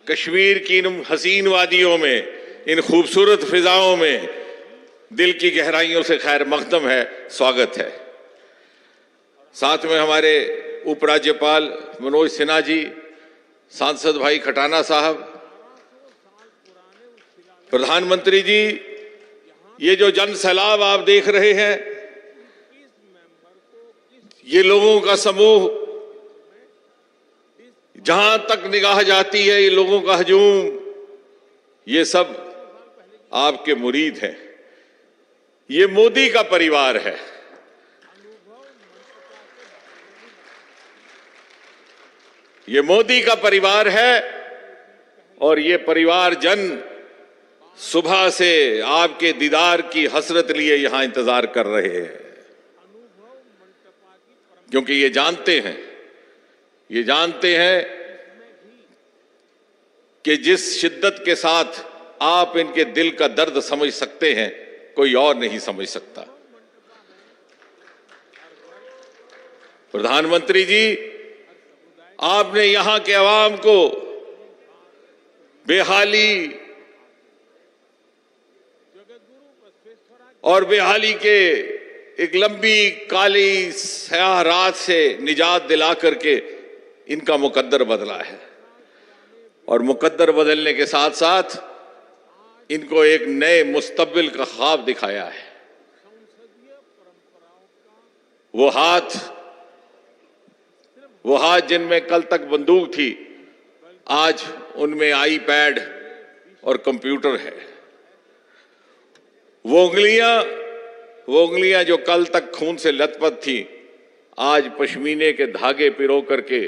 कश्मीर की इन हसीन वादियों में, इन खूबसूरत फिजाओं में दिल की गहराइयों से खैर मकदम है, स्वागत है। साथ में हमारे उपराज्यपाल मनोज सिन्हा जी, सांसद भाई खटाना साहब, प्रधानमंत्री जी, ये जो जन सैलाब आप देख रहे हैं, ये लोगों का समूह, जहां तक निगाह जाती है ये लोगों का हजूम, ये सब आपके मुरीद हैं। ये मोदी का परिवार है। ये मोदी का परिवार है और ये परिवार जन सुबह से आपके दीदार की हसरत लिए यहां इंतजार कर रहे हैं, क्योंकि ये जानते हैं कि जिस शिद्दत के साथ आप इनके दिल का दर्द समझ सकते हैं, कोई और नहीं समझ सकता। प्रधानमंत्री जी, आपने यहां के अवाम को बेहाली और बेहाली के एक लंबी काली स्याह रात से निजात दिला करके इनका मुकद्दर बदला है, और मुकद्दर बदलने के साथ साथ इनको एक नए मुस्तकबिल का ख्वाब दिखाया है। वो हाथ जिनमें कल तक बंदूक थी, आज उनमें आईपैड और कंप्यूटर है। वो उंगलियां जो कल तक खून से लथपथ थी, आज पश्मीने के धागे पिरो करके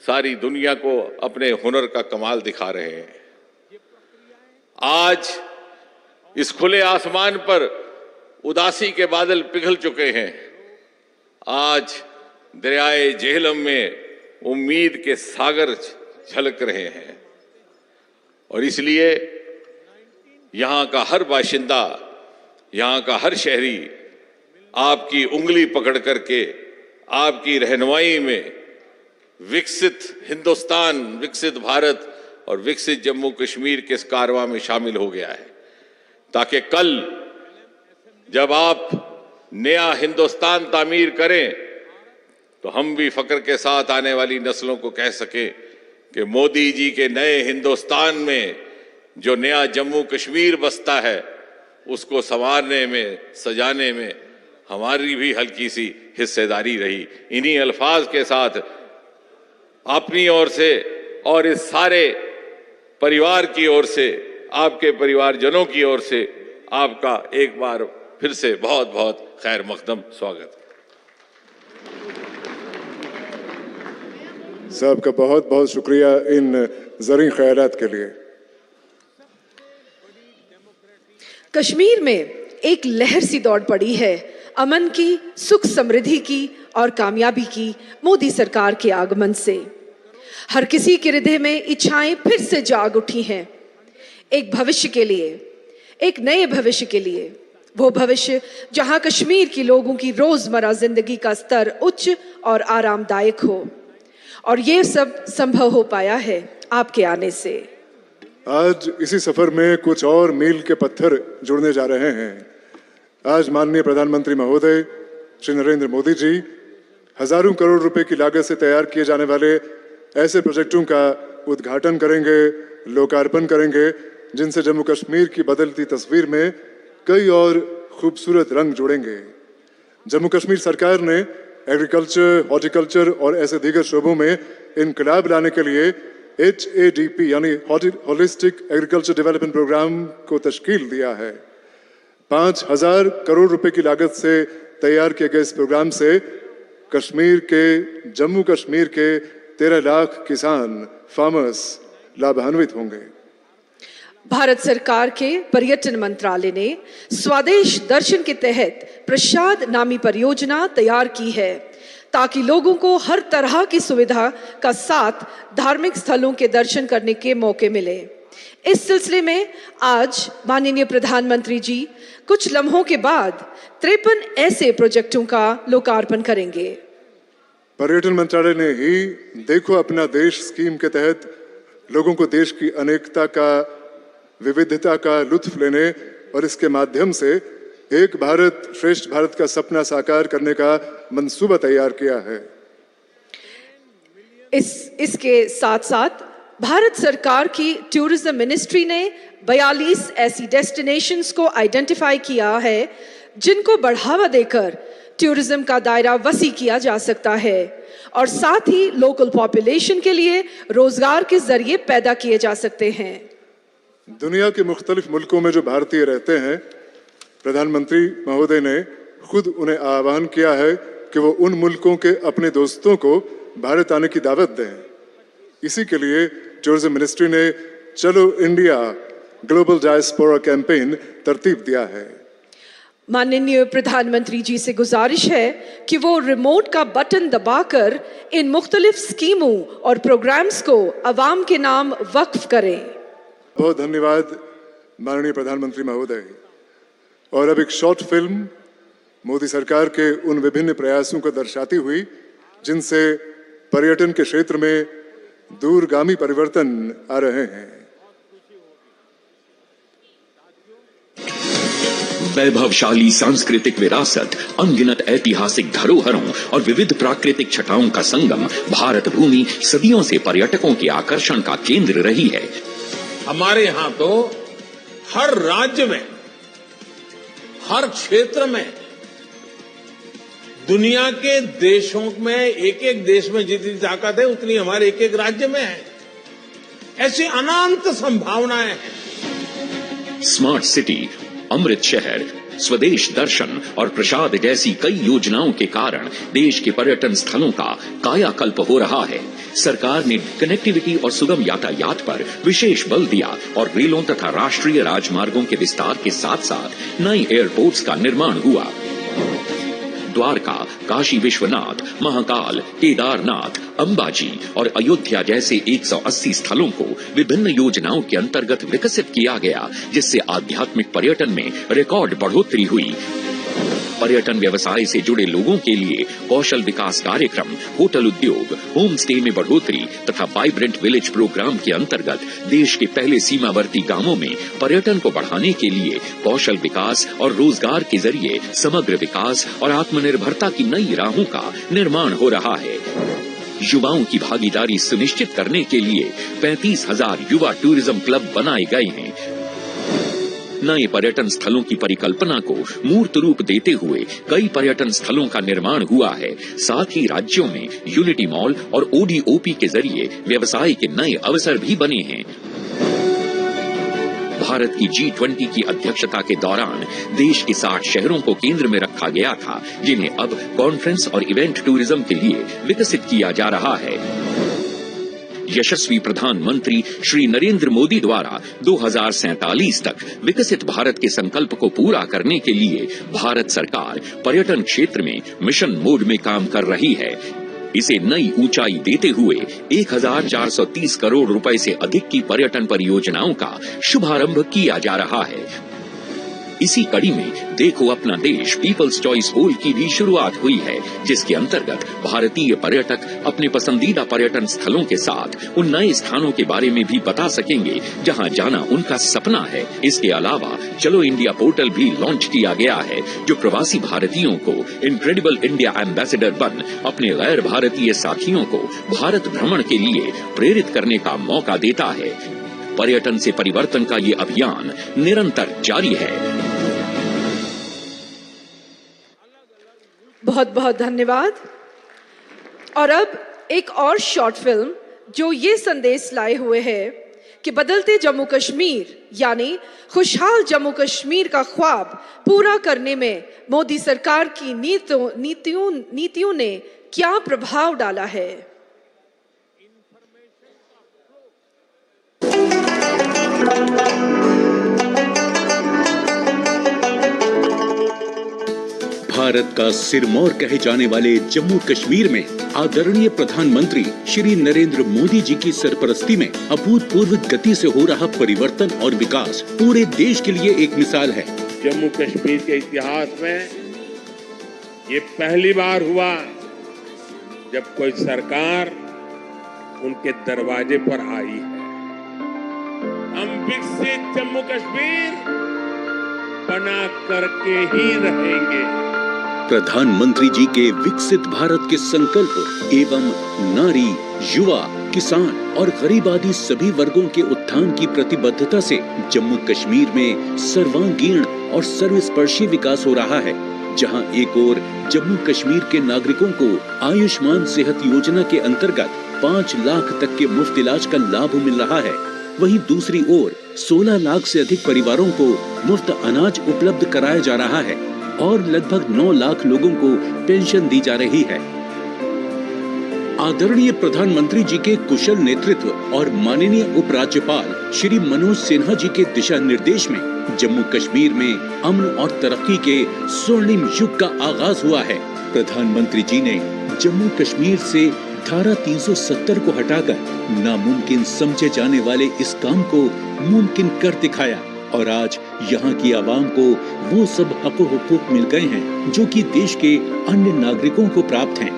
सारी दुनिया को अपने हुनर का कमाल दिखा रहे हैं। आज इस खुले आसमान पर उदासी के बादल पिघल चुके हैं। आज दरियाए जेहलम में उम्मीद के सागर झलक रहे हैं, और इसलिए यहां का हर बाशिंदा, यहां का हर शहरी आपकी उंगली पकड़ करके आपकी रहनुमाई में विकसित हिंदुस्तान, विकसित भारत और विकसित जम्मू कश्मीर के इस कारवां में शामिल हो गया है, ताकि कल जब आप नया हिंदुस्तान तामीर करें तो हम भी फक्र के साथ आने वाली नस्लों को कह सकें कि मोदी जी के नए हिंदुस्तान में जो नया जम्मू कश्मीर बसता है, उसको संवारने में, सजाने में हमारी भी हल्की सी हिस्सेदारी रही। इन्हीं अल्फाज के साथ अपनी ओर से और इस सारे परिवार की ओर से, आपके परिवारजनों की ओर से आपका एक बार फिर से बहुत बहुत खैर मकदम स्वागत। साहब का बहुत बहुत शुक्रिया इन ज़रीन ख्यालात के लिए। कश्मीर में एक लहर सी दौड़ पड़ी है अमन की, सुख समृद्धि की और कामयाबी की मोदी सरकार के आगमन से। हर किसी के हृदय में इच्छाएं फिर से जाग उठी हैं, एक भविष्य के लिए, एक नए भविष्य के लिए। वो भविष्य जहां कश्मीर के लोगों की रोजमर्रा जिंदगी का स्तर उच्च और आरामदायक हो, और ये सब संभव हो पाया है आपके आने से। आज इसी सफर में कुछ और मील के पत्थर जुड़ने जा रहे हैं। आज माननीय प्रधानमंत्री महोदय श्री नरेंद्र मोदी जी हजारों करोड़ रुपए की लागत से तैयार किए जाने वाले ऐसे प्रोजेक्टों का उद्घाटन करेंगे, लोकार्पण करेंगे, जिनसे जम्मू कश्मीर की बदलती तस्वीर में कई और खूबसूरत रंग जुड़ेंगे। जम्मू कश्मीर सरकार ने एग्रीकल्चर, हॉर्टिकल्चर और ऐसे दीगर शोबों में इनकलाब लाने के लिए HADP यानी होलिस्टिक एग्रीकल्चर डेवलपमेंट प्रोग्राम को तश्कील दिया है। 5,000 करोड़ रुपए की लागत से तैयार किए गए इस प्रोग्राम से जम्मू कश्मीर के 13 लाख किसान, फार्मर्स लाभान्वित होंगे। भारत सरकार के पर्यटन मंत्रालय ने स्वदेश दर्शन के तहत प्रसाद नामी परियोजना तैयार की है, ताकि लोगों को हर तरह की सुविधा का साथ धार्मिक स्थलों के दर्शन करने के मौके मिले। इस सिलसिले में आज माननीय प्रधानमंत्री जी कुछ लम्हों के बाद 53 ऐसे प्रोजेक्टों का लोकार्पण करेंगे। पर्यटन मंत्रालय ने ही देखो अपना देश स्कीम के तहत लोगों को देश की अनेकता का, विविधता का लुत्फ लेने और इसके माध्यम से एक भारत श्रेष्ठ भारत का सपना साकार करने का मंसूबा तैयार किया है। इसके साथ साथ भारत सरकार की टूरिज्म मिनिस्ट्री ने 42 ऐसी डेस्टिनेशंस को आइडेंटिफाई किया है जिनको बढ़ावा देकर टूरिज्म का दायरा वसी किया जा सकता है और साथ ही लोकल पॉपुलेशन के लिए रोजगार के जरिए पैदा किए जा सकते हैं। दुनिया के मुख्तलिफ मुल्कों में जो भारतीय रहते हैं, प्रधानमंत्री महोदय ने खुद उन्हें आह्वान किया है कि वो उन मुल्कों के अपने दोस्तों को भारत आने की दावत दें। इसी के लिए टूरिज्म मिनिस्ट्री ने चलो इंडिया ग्लोबल डायस्पोरा कैंपेन तरतीब दिया है। माननीय प्रधानमंत्री जी से गुजारिश है कि वो रिमोट का बटन दबाकर इन मुख्तलिफ स्कीमों और प्रोग्राम्स को अवाम के नाम वक्फ करें। बहुत धन्यवाद माननीय प्रधानमंत्री महोदय। और अब एक शॉर्ट फिल्म मोदी सरकार के उन विभिन्न प्रयासों को दर्शाती हुई जिनसे पर्यटन के क्षेत्र में दूरगामी परिवर्तन आ रहे हैं। वैभवशाली सांस्कृतिक विरासत, अनगिनत ऐतिहासिक धरोहरों और विविध प्राकृतिक छटाओं का संगम भारत भूमि सदियों से पर्यटकों के आकर्षण का केंद्र रही है। हमारे यहाँ तो हर राज्य में, हर क्षेत्र में, दुनिया के देशों में, एक एक देश में जितनी ताकत है उतनी हमारे एक एक राज्य में है। ऐसी अनंत संभावनाएं हैं। स्मार्ट सिटी, अमृत शहर, स्वदेश दर्शन और प्रसाद जैसी कई योजनाओं के कारण देश के पर्यटन स्थलों का कायाकल्प हो रहा है। सरकार ने कनेक्टिविटी और सुगम यातायात पर विशेष बल दिया और रेलों तथा राष्ट्रीय राजमार्गों के विस्तार के साथ साथ नए एयरपोर्ट्स का निर्माण हुआ। द्वारका, काशी विश्वनाथ, महाकाल, केदारनाथ, अंबाजी और अयोध्या जैसे 180 स्थलों को विभिन्न योजनाओं के अंतर्गत विकसित किया गया, जिससे आध्यात्मिक पर्यटन में रिकॉर्ड बढ़ोतरी हुई। पर्यटन व्यवसाय से जुड़े लोगों के लिए कौशल विकास कार्यक्रम, होटल उद्योग, होम स्टे में बढ़ोतरी तथा वाइब्रेंट विलेज प्रोग्राम के अंतर्गत देश के पहले सीमावर्ती गांवों में पर्यटन को बढ़ाने के लिए कौशल विकास और रोजगार के जरिए समग्र विकास और आत्मनिर्भरता की नई राहों का निर्माण हो रहा है। युवाओं की भागीदारी सुनिश्चित करने के लिए 35,000 युवा टूरिज्म क्लब बनाए गए हैं। नए पर्यटन स्थलों की परिकल्पना को मूर्त रूप देते हुए कई पर्यटन स्थलों का निर्माण हुआ है। साथ ही राज्यों में यूनिटी मॉल और ओडीओपी के जरिए व्यवसाय के नए अवसर भी बने हैं। भारत की G20 की अध्यक्षता के दौरान देश के 60 शहरों को केंद्र में रखा गया था, जिन्हें अब कॉन्फ्रेंस और इवेंट टूरिज्म के लिए विकसित किया जा रहा है। यशस्वी प्रधानमंत्री श्री नरेंद्र मोदी द्वारा 2047 तक विकसित भारत के संकल्प को पूरा करने के लिए भारत सरकार पर्यटन क्षेत्र में मिशन मोड में काम कर रही है। इसे नई ऊंचाई देते हुए 1430 करोड़ रुपए से अधिक की पर्यटन परियोजनाओं का शुभारंभ किया जा रहा है। इसी कड़ी में देखो अपना देश पीपल्स चॉइस पोल की भी शुरुआत हुई है, जिसके अंतर्गत भारतीय पर्यटक अपने पसंदीदा पर्यटन स्थलों के साथ उन नए स्थानों के बारे में भी बता सकेंगे जहां जाना उनका सपना है। इसके अलावा चलो इंडिया पोर्टल भी लॉन्च किया गया है, जो प्रवासी भारतीयों को इनक्रेडिबल इंडिया एम्बेसडर बन अपने गैर भारतीय साथियों को भारत भ्रमण के लिए प्रेरित करने का मौका देता है। पर्यटन से परिवर्तन का ये अभियान निरंतर जारी है। बहुत बहुत धन्यवाद। और अब एक और शॉर्ट फिल्म जो ये संदेश लाए हुए है कि बदलते जम्मू कश्मीर यानी खुशहाल जम्मू कश्मीर का ख्वाब पूरा करने में मोदी सरकार की नीतियों ने क्या प्रभाव डाला है। भारत का सिरमौर कहे जाने वाले जम्मू कश्मीर में आदरणीय प्रधानमंत्री श्री नरेंद्र मोदी जी की सरपरस्ती में अभूतपूर्व गति से हो रहा परिवर्तन और विकास पूरे देश के लिए एक मिसाल है। जम्मू कश्मीर के इतिहास में ये पहली बार हुआ जब कोई सरकार उनके दरवाजे पर आई है। हम विकसित जम्मू कश्मीर बना करके ही रहेंगे। प्रधानमंत्री जी के विकसित भारत के संकल्प एवं नारी, युवा, किसान और गरीब आदि सभी वर्गों के उत्थान की प्रतिबद्धता से जम्मू कश्मीर में सर्वांगीण और सर्वस्पर्शी विकास हो रहा है। जहां एक ओर जम्मू कश्मीर के नागरिकों को आयुष्मान सेहत योजना के अंतर्गत 5 लाख तक के मुफ्त इलाज का लाभ मिल रहा है, वहीं दूसरी ओर 16 लाख से अधिक परिवारों को मुफ्त अनाज उपलब्ध कराया जा रहा है और लगभग 9 लाख लोगों को पेंशन दी जा रही है। आदरणीय प्रधानमंत्री जी के कुशल नेतृत्व और माननीय उपराज्यपाल श्री मनोज सिन्हा जी के दिशा निर्देश में जम्मू कश्मीर में अमन और तरक्की के स्वर्णिम युग का आगाज हुआ है। प्रधानमंत्री जी ने जम्मू कश्मीर से धारा 370 को हटाकर नामुमकिन समझे जाने वाले इस काम को मुमकिन कर दिखाया और आज यहाँ की आवाम को वो सब हक-ओ-हुकूक मिल गए हैं जो कि देश के अन्य नागरिकों को प्राप्त हैं।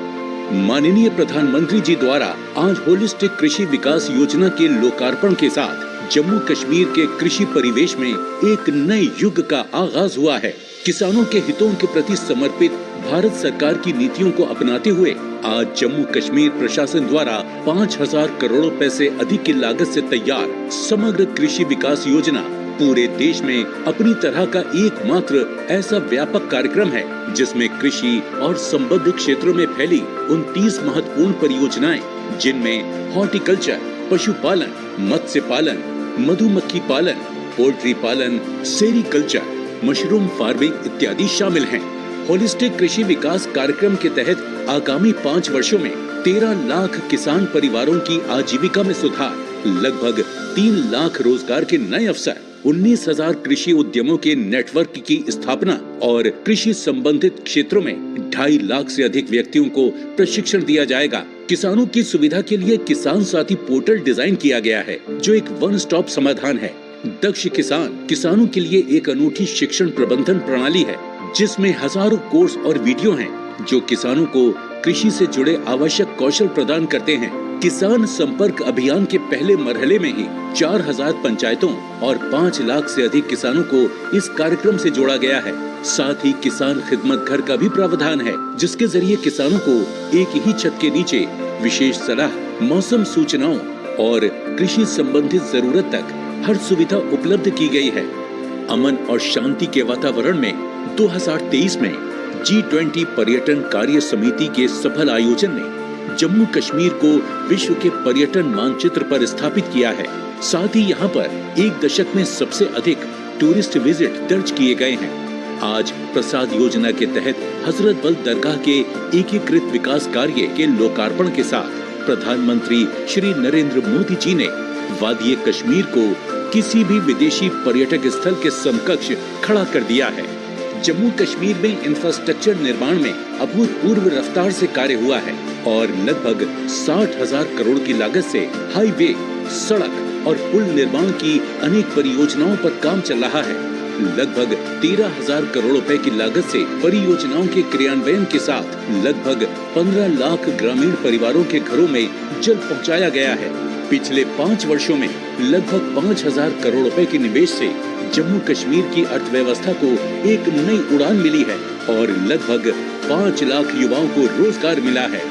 माननीय प्रधानमंत्री जी द्वारा आज होलिस्टिक कृषि विकास योजना के लोकार्पण के साथ जम्मू कश्मीर के कृषि परिवेश में एक नए युग का आगाज हुआ है। किसानों के हितों के प्रति समर्पित भारत सरकार की नीतियों को अपनाते हुए आज जम्मू कश्मीर प्रशासन द्वारा 5,000 करोड़ रुपए से अधिक की लागत से तैयार समग्र कृषि विकास योजना पूरे देश में अपनी तरह का एकमात्र ऐसा व्यापक कार्यक्रम है जिसमें कृषि और संबद्ध क्षेत्रों में फैली 29 महत्वपूर्ण परियोजनाएं, जिनमें हॉर्टिकल्चर, पशुपालन, मत्स्य पालन, मधुमक्खी पालन, पोल्ट्री पालन, सेरीकल्चर, मशरूम फार्मिंग इत्यादि शामिल हैं। होलिस्टिक कृषि विकास कार्यक्रम के तहत आगामी 5 वर्षों में 13 लाख किसान परिवारों की आजीविका में सुधार, लगभग 3 लाख रोजगार के नए अवसर, 19,000 कृषि उद्यमों के नेटवर्क की स्थापना और कृषि संबंधित क्षेत्रों में 2.5 लाख से अधिक व्यक्तियों को प्रशिक्षण दिया जाएगा। किसानों की सुविधा के लिए किसान साथी पोर्टल डिजाइन किया गया है जो एक वन स्टॉप समाधान है। दक्ष किसान किसानों के लिए एक अनूठी शिक्षण प्रबंधन प्रणाली है जिसमें हजारों कोर्स और वीडियो हैं जो किसानों को कृषि से जुड़े आवश्यक कौशल प्रदान करते हैं। किसान संपर्क अभियान के पहले मरहले में ही 4,000 पंचायतों और 5 लाख से अधिक किसानों को इस कार्यक्रम से जोड़ा गया है। साथ ही किसान खिदमत घर का भी प्रावधान है जिसके जरिए किसानों को एक ही छत के नीचे विशेष सलाह, मौसम सूचनाओं और कृषि संबंधित जरूरत तक हर सुविधा उपलब्ध की गई है। अमन और शांति के वातावरण में 2023 में G20 पर्यटन कार्य समिति के सफल आयोजन ने जम्मू कश्मीर को विश्व के पर्यटन मानचित्र पर स्थापित किया है। साथ ही यहाँ पर एक दशक में सबसे अधिक टूरिस्ट विजिट दर्ज किए गए हैं। आज प्रसाद योजना के तहत हजरत बल दरगाह के एकीकृत विकास कार्य के लोकार्पण के साथ प्रधानमंत्री श्री नरेंद्र मोदी जी ने वादी कश्मीर को किसी भी विदेशी पर्यटक स्थल के समकक्ष खड़ा कर दिया है। जम्मू कश्मीर में इंफ्रास्ट्रक्चर निर्माण में अभूतपूर्व रफ्तार से कार्य हुआ है और लगभग 60,000 करोड़ की लागत से हाईवे, सड़क और पुल निर्माण की अनेक परियोजनाओं पर काम चल रहा है। लगभग 13,000 करोड़ रुपए की लागत से परियोजनाओं के क्रियान्वयन के साथ लगभग 15 लाख ग्रामीण परिवारों के घरों में जल पहुंचाया गया है। पिछले 5 वर्षों में लगभग 5,000 करोड़ रुपए के निवेश से जम्मू कश्मीर की अर्थव्यवस्था को एक नई उड़ान मिली है और लगभग 5 लाख युवाओं को रोजगार मिला है।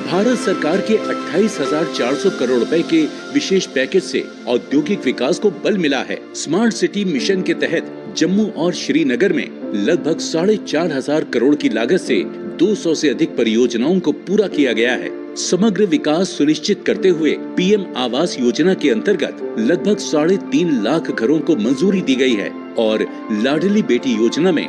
भारत सरकार के 28,400 करोड़ रुपए के विशेष पैकेज से औद्योगिक विकास को बल मिला है। स्मार्ट सिटी मिशन के तहत जम्मू और श्रीनगर में लगभग 4,500 करोड़ की लागत से 200 से अधिक परियोजनाओं को पूरा किया गया है। समग्र विकास सुनिश्चित करते हुए पीएम आवास योजना के अंतर्गत लगभग 3.5 लाख घरों को मंजूरी दी गई है और लाडली बेटी योजना में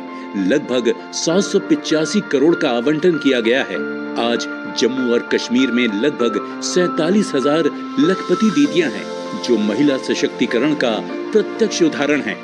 लगभग 785 करोड़ का आवंटन किया गया है। आज जम्मू और कश्मीर में लगभग 47,000 लखपति दीदियां हैं जो महिला सशक्तिकरण का प्रत्यक्ष उदाहरण है।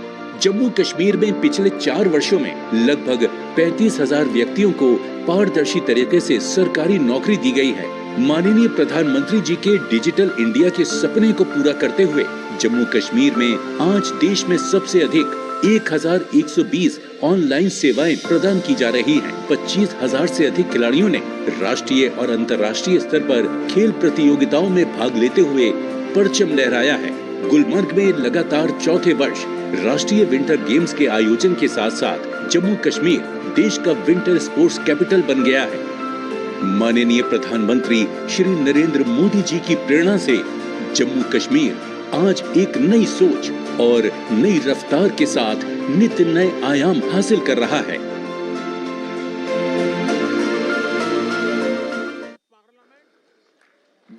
जम्मू कश्मीर में पिछले 4 वर्षों में लगभग 35,000 व्यक्तियों को पारदर्शी तरीके से सरकारी नौकरी दी गई है। माननीय प्रधानमंत्री जी के डिजिटल इंडिया के सपने को पूरा करते हुए जम्मू कश्मीर में आज देश में सबसे अधिक 1,120 ऑनलाइन सेवाएं प्रदान की जा रही हैं। 25,000 से अधिक खिलाड़ियों ने राष्ट्रीय और अंतर्राष्ट्रीय स्तर पर खेल प्रतियोगिताओं में भाग लेते हुए परचम लहराया है। गुलमर्ग में लगातार चौथे वर्ष राष्ट्रीय विंटर गेम्स के आयोजन के साथ साथ जम्मू कश्मीर देश का विंटर स्पोर्ट्स कैपिटल बन गया है। माननीय प्रधानमंत्री श्री नरेंद्र मोदी जी की प्रेरणा से जम्मू कश्मीर आज एक नई सोच और नई रफ्तार के साथ नित्य नए आयाम हासिल कर रहा है।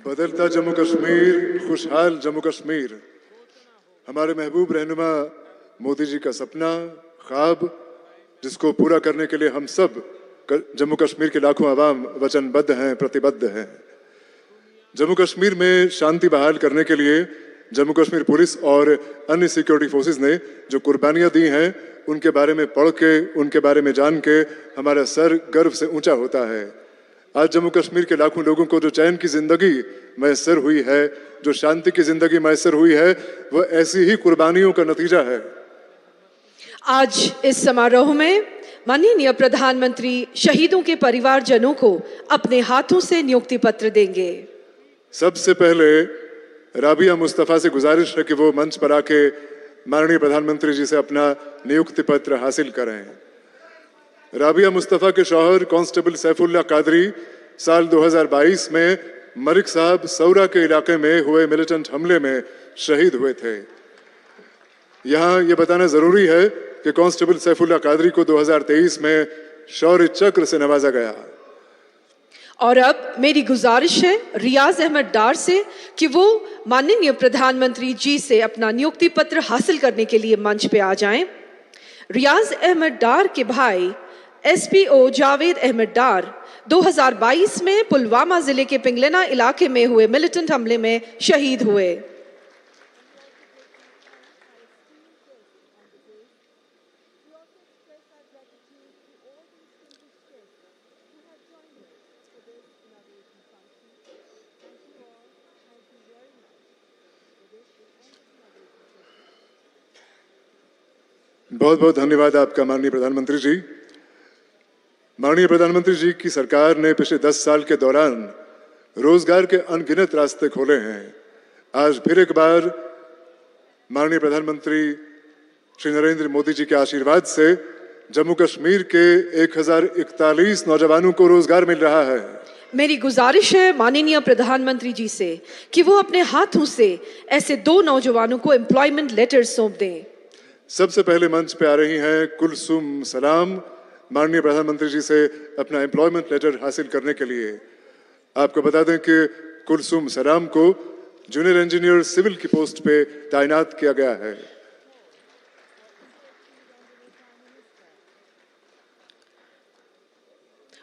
बदलता जम्मू कश्मीर, खुशहाल जम्मू कश्मीर, हमारे महबूब रहनुमा मोदी जी का सपना, ख्वाब, जिसको पूरा करने के लिए हम सब जम्मू कश्मीर के लाखों आवाम वचनबद्ध हैं, प्रतिबद्ध हैं। जम्मू कश्मीर में शांति बहाल करने के लिए जम्मू कश्मीर पुलिस और अन्य सिक्योरिटी फोर्सेस ने जो कुर्बानियां दी हैं, उनके बारे में पढ़ के, उनके बारे में जान के हमारा सर गर्व से ऊंचा होता है। आज जम्मू कश्मीर के लाखों लोगों को जो चैन की जिंदगी मैसर हुई है, जो शांति की जिंदगी मैसर हुई है, वह ऐसी ही कुर्बानियों का नतीजा है। आज इस समारोह में माननीय प्रधानमंत्री शहीदों के परिवारजनों को अपने हाथों से नियुक्ति पत्र देंगे। सबसे पहले राबिया मुस्तफा से गुजारिश है कि वो मंच पर आके माननीय प्रधानमंत्री जी से अपना नियुक्ति पत्र हासिल करें। राबिया मुस्तफा के शौहर कांस्टेबल सैफुल्लाह कादरी साल 2022 में मरिक साहब सौरा के इलाके में हुए मिलिटेंट हमले में शहीद हुए थे। यहाँ ये बताना जरूरी है कि कांस्टेबल सैफुल्लाह कादरी को 2023 में शौर्य चक्र से नवाजा गया। और अब मेरी गुजारिश है रियाज अहमद डार से कि वो माननीय प्रधानमंत्री जी से अपना नियुक्ति पत्र हासिल करने के लिए मंच पे आ जाएं। रियाज अहमद डार के भाई एसपीओ जावेद अहमद डार 2022 में पुलवामा जिले के पिंगलेना इलाके में हुए मिलिटेंट हमले में शहीद हुए। बहुत बहुत धन्यवाद आपका माननीय प्रधानमंत्री जी। माननीय प्रधानमंत्री जी की सरकार ने पिछले 10 साल के दौरान रोजगार के अनगिनत रास्ते खोले हैं। आज फिर एक बार माननीय प्रधानमंत्री श्री नरेंद्र मोदी जी के आशीर्वाद से जम्मू कश्मीर के 1041 नौजवानों को रोजगार मिल रहा है। मेरी गुजारिश है माननीय प्रधानमंत्री जी से कि वो अपने हाथों से ऐसे 2 नौजवानों को एम्प्लॉयमेंट लेटर सौंप दें। सबसे पहले मंच पे आ रही हैं कुलसुम सलाम, माननीय प्रधानमंत्री जी से अपना एम्प्लॉयमेंट लेटर हासिल करने के लिए। आपको बता दें कि कुलसुम सलाम को जूनियर इंजीनियर सिविल की पोस्ट पे तैनात किया गया है।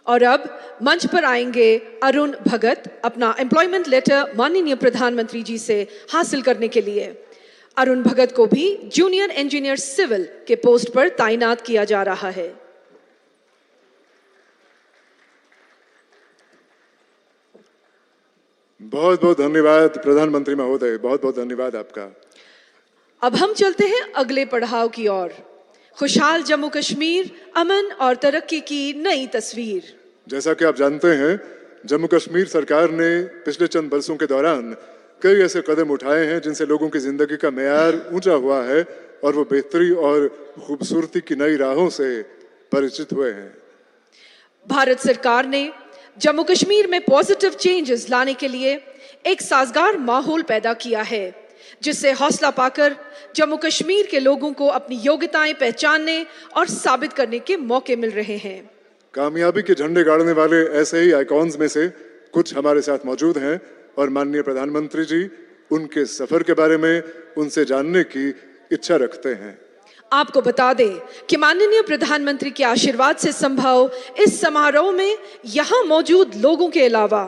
और अब मंच पर आएंगे अरुण भगत अपना एम्प्लॉयमेंट लेटर माननीय प्रधानमंत्री जी से हासिल करने के लिए। अरुण भगत को भी जूनियर इंजीनियर सिविल के पोस्ट पर तैनात किया जा रहा है। बहुत बहुत धन्यवाद प्रधानमंत्री महोदय, बहुत बहुत धन्यवाद आपका। अब हम चलते हैं अगले पड़ाव की ओर। खुशहाल जम्मू कश्मीर, अमन और तरक्की की नई तस्वीर। जैसा कि आप जानते हैं, जम्मू कश्मीर सरकार ने पिछले चंद बरसों के दौरान कई ऐसे कदम उठाए हैं जिनसे लोगों की जिंदगी का मेयार ऊंचा हुआ है और वो बेहतरी और खूबसूरती की नई राहों से परिचित हुए हैं। भारत सरकार ने जम्मू कश्मीर में पॉजिटिव चेंजेस लाने के लिए एक साजगार माहौल पैदा किया है, जिससे हौसला पाकर जम्मू कश्मीर के लोगों को अपनी योग्यताएं पहचानने और साबित करने के मौके मिल रहे हैं। कामयाबी के झंडे गाड़ने वाले ऐसे ही आइकॉन्स में से कुछ हमारे साथ मौजूद हैं और माननीय प्रधानमंत्री जी उनके सफर के बारे में उनसे जानने की इच्छा रखते हैं। आपको बता दें कि माननीय प्रधानमंत्री के आशीर्वाद से संभव इस समारोह में यहाँ मौजूद लोगों के अलावा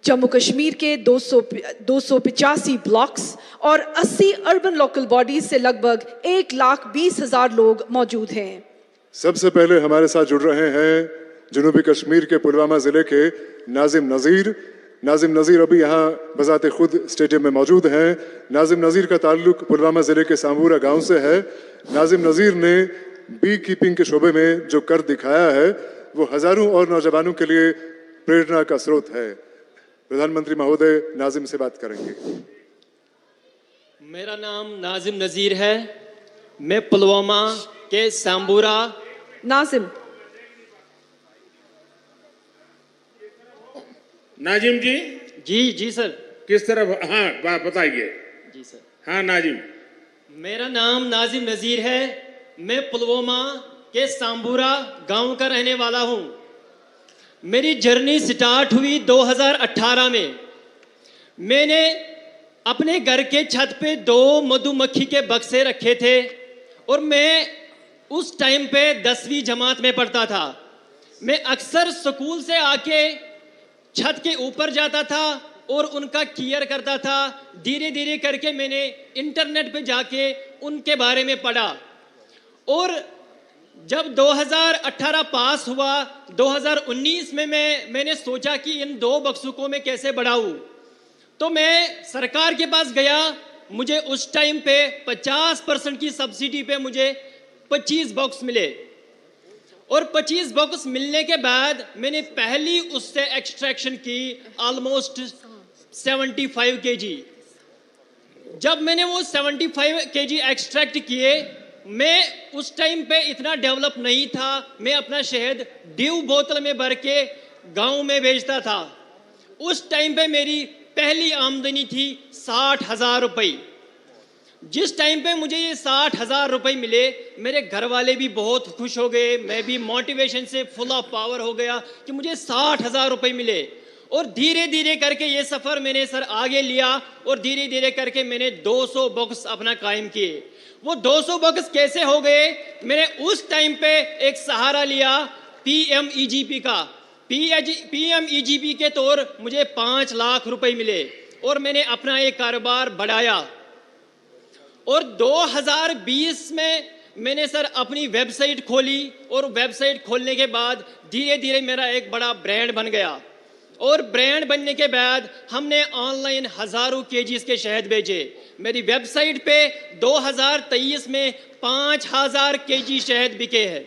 जम्मू कश्मीर के 285 ब्लॉक्स और 80 अर्बन लोकल बॉडीज से लगभग 1,20,000 लोग मौजूद हैं। सबसे पहले हमारे साथ जुड़ रहे हैं जनूबी कश्मीर के पुलवामा जिले के नाजिम नजीर। नाजिम नजीर अभी यहाँ बजाते खुद स्टेडियम में मौजूद हैं। नाजिम नजीर का ताल्लुक पुलवामा जिले के सांबूरा गांव से है। नाजिम नजीर ने बी कीपिंग के शोबे में जो कर दिखाया है वो हजारों और नौजवानों के लिए प्रेरणा का स्रोत है। प्रधानमंत्री महोदय नाजिम से बात करेंगे। मेरा नाम नाजिम नज़ीर है। मैं पुलवामा के सांबूरा। नाजिम। नाजिम जी। जी सर। किस तरफ? हाँ बताइए। जी सर। हाँ नाजिम। मेरा नाम नाजिम नज़ीर है। मैं पुलवामा के सांबूरा गांव का रहने वाला हूं। मेरी जर्नी स्टार्ट हुई 2018 में। मैंने अपने घर के छत पे 2 मधुमक्खी के बक्से रखे थे और मैं उस टाइम पे 10वीं जमात में पढ़ता था। मैं अक्सर स्कूल से आके छत के ऊपर जाता था और उनका केयर करता था। धीरे धीरे करके मैंने इंटरनेट पे जाके उनके बारे में पढ़ा और जब 2018 पास हुआ, 2019 में मैंने सोचा कि इन 2 बक्सों में कैसे बढ़ाऊं। तो मैं सरकार के पास गया। मुझे उस टाइम पे 50% की सब्सिडी पे मुझे 25 बॉक्स मिले और 25 बॉक्स मिलने के बाद मैंने पहली उससे एक्सट्रैक्शन की ऑलमोस्ट 75 kg। जब मैंने वो 75 kg एक्सट्रैक्ट किए, मैं उस टाइम पे इतना डेवलप नहीं था। मैं अपना शहद ड्यू बोतल में भर के गांव में बेचता था। उस टाइम पे मेरी पहली आमदनी थी 60,000 रुपये। जिस टाइम पे मुझे ये 60,000 रुपये मिले, मेरे घर वाले भी बहुत खुश हो गए। मैं भी मोटिवेशन से फुल ऑफ पावर हो गया कि मुझे 60,000 रुपये मिले। और धीरे धीरे करके ये सफ़र मैंने सर आगे लिया और धीरे धीरे करके मैंने 200 बॉक्स अपना कायम किए। वो 200 बॉक्स कैसे हो गए? मैंने उस टाइम पे एक सहारा लिया PMEGP का। PMEGP के तौर मुझे 5 लाख रुपए मिले और मैंने अपना एक कारोबार बढ़ाया। और 2020 में मैंने सर अपनी वेबसाइट खोली और वेबसाइट खोलने के बाद धीरे धीरे मेरा एक बड़ा ब्रांड बन गया। और ब्रांड बनने के बाद हमने ऑनलाइन हज़ारों केजीज के शहद बेचे। मेरी वेबसाइट पे 2023 में 5,000 केजी शहद बिके हैं।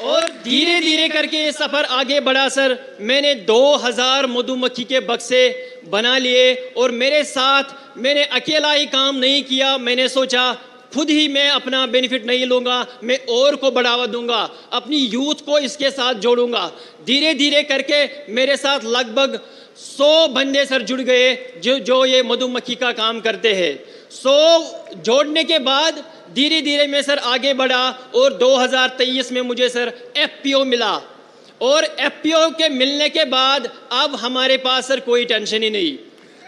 और धीरे धीरे करके ये सफ़र आगे बढ़ा सर। मैंने 2000 मधुमक्खी के बक्से बना लिए और मेरे साथ मैंने अकेला ही काम नहीं किया। मैंने सोचा खुद ही मैं अपना बेनिफिट नहीं लूँगा, मैं और को बढ़ावा दूंगा, अपनी यूथ को इसके साथ जोड़ूंगा। धीरे धीरे करके मेरे साथ लगभग 100 बंदे सर जुड़ गए जो ये मधुमक्खी का काम करते हैं। 100 जोड़ने के बाद धीरे धीरे मैं सर आगे बढ़ा और 2023 में मुझे सर FPO मिला। और FPO के मिलने के बाद अब हमारे पास सर कोई टेंशन ही नहीं।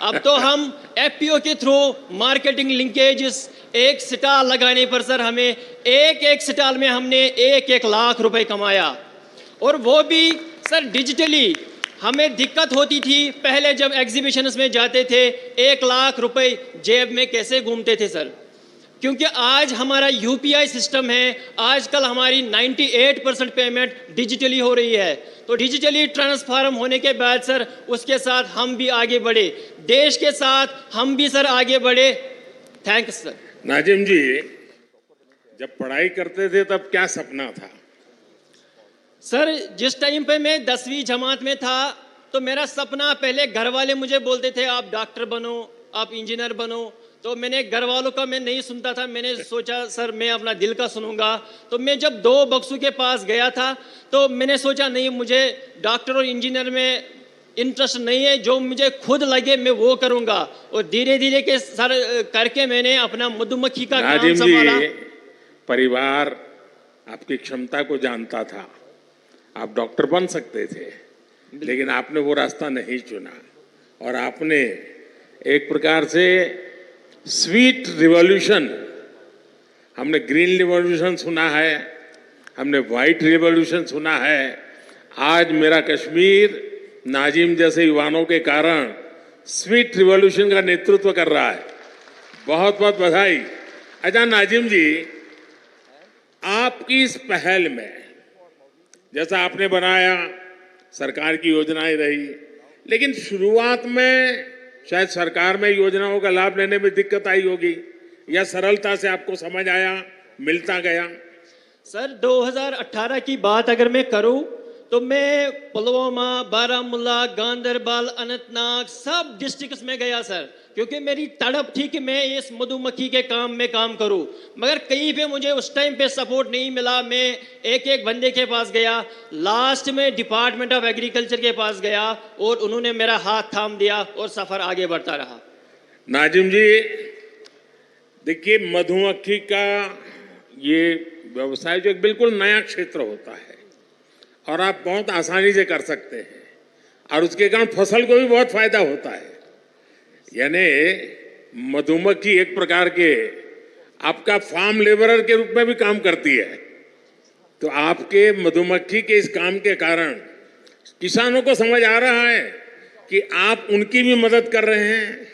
अब तो हम FPO के थ्रू मार्केटिंग लिंकेजेस, एक स्टॉल लगाने पर सर हमें एक स्टॉल में हमने 1 लाख रुपए कमाया। और वो भी सर डिजिटली। हमें दिक्कत होती थी पहले जब एग्जीबिशंस में जाते थे, 1 लाख रुपए जेब में कैसे घूमते थे सर, क्योंकि आज हमारा UPI सिस्टम है। आजकल हमारी 98% पेमेंट डिजिटली हो रही है। तो डिजिटली ट्रांसफॉर्म होने के बाद सर उसके साथ हम भी आगे बढ़े, देश के साथ हम भी सर आगे बढ़े। Thanks sir. नाजिम जी, जब पढ़ाई करते थे तब क्या सपना था? सर जिस टाइम पे मैं 10वीं जमात में था तो मेरा सपना, पहले घर वाले मुझे बोलते थे आप डॉक्टर बनो, आप इंजीनियर बनो। तो मैंने घर वालों का मैं नहीं सुनता था। मैंने सोचा सर मैं अपना दिल का सुनूंगा। तो मैं जब 2 बक्सों के पास गया था तो मैंने सोचा नहीं, मुझे डॉक्टर और इंजीनियर में इंटरेस्ट नहीं है, जो मुझे खुद लगे मैं वो करूंगा। और धीरे धीरे के सर करके मैंने अपना मधुमक्खी का काम संभाला। परिवार आपकी क्षमता को जानता था, आप डॉक्टर बन सकते थे, लेकिन आपने वो रास्ता नहीं चुना और आपने एक प्रकार से स्वीट रिवॉल्यूशन, हमने ग्रीन रिवॉल्यूशन सुना है, हमने वाइट रिवॉल्यूशन सुना है। आज मेरा कश्मीर नाजिम जैसे युवाओं के कारण स्वीट रिवॉल्यूशन का नेतृत्व कर रहा है। बहुत बहुत बधाई। अच्छा नाजिम जी, आपकी इस पहल में जैसा आपने बनाया, सरकार की योजनाएं रही, लेकिन शुरुआत में शायद सरकार में योजनाओं का लाभ लेने में दिक्कत आई होगी, या सरलता से आपको समझ आया, मिलता गया? सर 2018 की बात अगर मैं करूं तो मैं पुलवामा, बारामूला, गांदरबल, अनंतनाग सब डिस्ट्रिक्ट्स में गया सर, क्योंकि मेरी तड़प थी कि मैं इस मधुमक्खी के काम में काम करूं। मगर कहीं पे मुझे उस टाइम पे सपोर्ट नहीं मिला। मैं एक एक बंदे के पास गया, लास्ट में डिपार्टमेंट ऑफ एग्रीकल्चर के पास गया और उन्होंने मेरा हाथ थाम दिया और सफर आगे बढ़ता रहा। नाजिम जी, देखिए, मधुमक्खी का ये व्यवसाय जो एक बिल्कुल नया क्षेत्र होता है और आप बहुत आसानी से कर सकते हैं और उसके कारण फसल को भी बहुत फायदा होता है। यानी मधुमक्खी एक प्रकार के आपका फार्म लेबरर के रूप में भी काम करती है। तो आपके मधुमक्खी के इस काम के कारण किसानों को समझ आ रहा है कि आप उनकी भी मदद कर रहे हैं।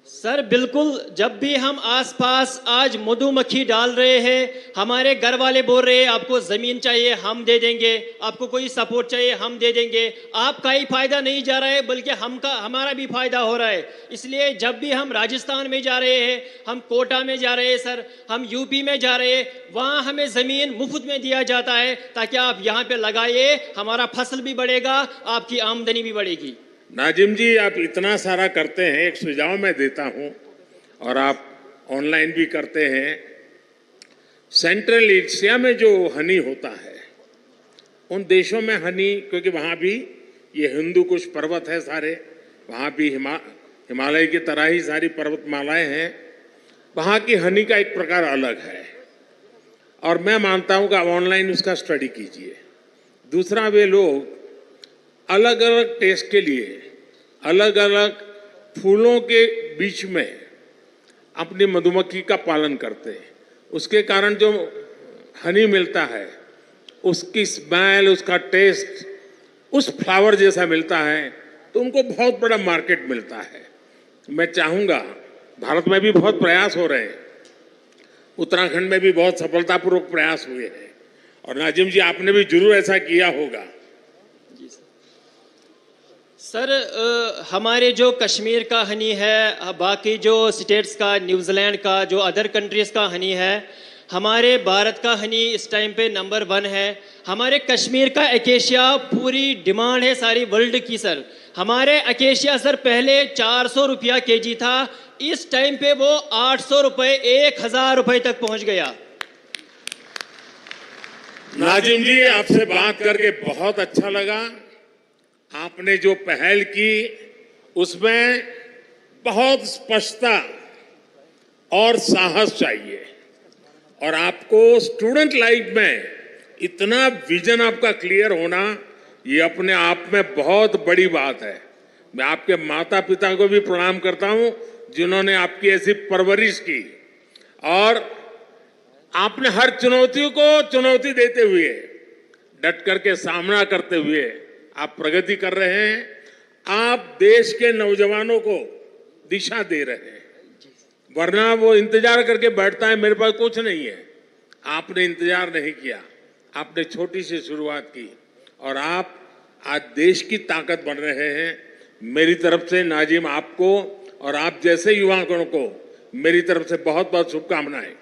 सर बिल्कुल, जब भी हम आसपास आज मधुमक्खी डाल रहे हैं, हमारे घर वाले बोल रहे हैं आपको जमीन चाहिए हम दे देंगे, आपको कोई सपोर्ट चाहिए हम दे देंगे। आपका ही फायदा नहीं जा रहा है बल्कि हमारा भी फायदा हो रहा है। इसलिए जब भी हम राजस्थान में जा रहे हैं, हम कोटा में जा रहे हैं सर, हम यूपी में जा रहे हैं, वहाँ हमें जमीन मुफ्त में दिया जाता है ताकि आप यहाँ पे लगाइए, हमारा फसल भी बढ़ेगा, आपकी आमदनी भी बढ़ेगी। नाजिम जी, आप इतना सारा करते हैं, एक सुझाव मैं देता हूं और आप ऑनलाइन भी करते हैं। सेंट्रल एशिया में जो हनी होता है, उन देशों में हनी, क्योंकि वहाँ भी ये हिंदू कुश पर्वत है सारे, वहाँ भी हिमालय की तरह ही सारी पर्वतमालाएं हैं, वहाँ की हनी का एक प्रकार अलग है और मैं मानता हूँ कि आप ऑनलाइन उसका स्टडी कीजिए। दूसरा, वे लोग अलग अलग टेस्ट के लिए अलग अलग फूलों के बीच में अपनी मधुमक्खी का पालन करते हैं। उसके कारण जो हनी मिलता है, उसकी स्मेल, उसका टेस्ट उस फ्लावर जैसा मिलता है, तो उनको बहुत बड़ा मार्केट मिलता है। मैं चाहूँगा, भारत में भी बहुत प्रयास हो रहे हैं, उत्तराखंड में भी बहुत सफलतापूर्वक प्रयास हुए हैं और नाजिम जी आपने भी जरूर ऐसा किया होगा। सर हमारे जो कश्मीर का हनी है, बाकी जो स्टेट्स का, न्यूजीलैंड का, जो अदर कंट्रीज़ का हनी है, हमारे भारत का हनी इस टाइम पे नंबर 1 है। हमारे कश्मीर का एकेशिया पूरी डिमांड है सारी वर्ल्ड की सर। हमारे एकेशिया सर पहले 400 रुपया केजी था, इस टाइम पे वो 800 रुपये, 1000 रुपये तक पहुंच गया। नाजिम जी, आपसे बात करके बहुत अच्छा लगा। आपने जो पहल की उसमें बहुत स्पष्टता और साहस चाहिए और आपको स्टूडेंट लाइफ में इतना विजन आपका क्लियर होना, ये अपने आप में बहुत बड़ी बात है। मैं आपके माता पिता को भी प्रणाम करता हूं जिन्होंने आपकी ऐसी परवरिश की और आपने हर चुनौतियों को चुनौती देते हुए, डट करके सामना करते हुए आप प्रगति कर रहे हैं। आप देश के नौजवानों को दिशा दे रहे हैं, वरना वो इंतजार करके बैठता है मेरे पास कुछ नहीं है। आपने इंतजार नहीं किया, आपने छोटी सी शुरुआत की और आप आज देश की ताकत बन रहे हैं। मेरी तरफ से नाजिम आपको और आप जैसे युवाओं को मेरी तरफ से बहुत बहुत शुभकामनाएं।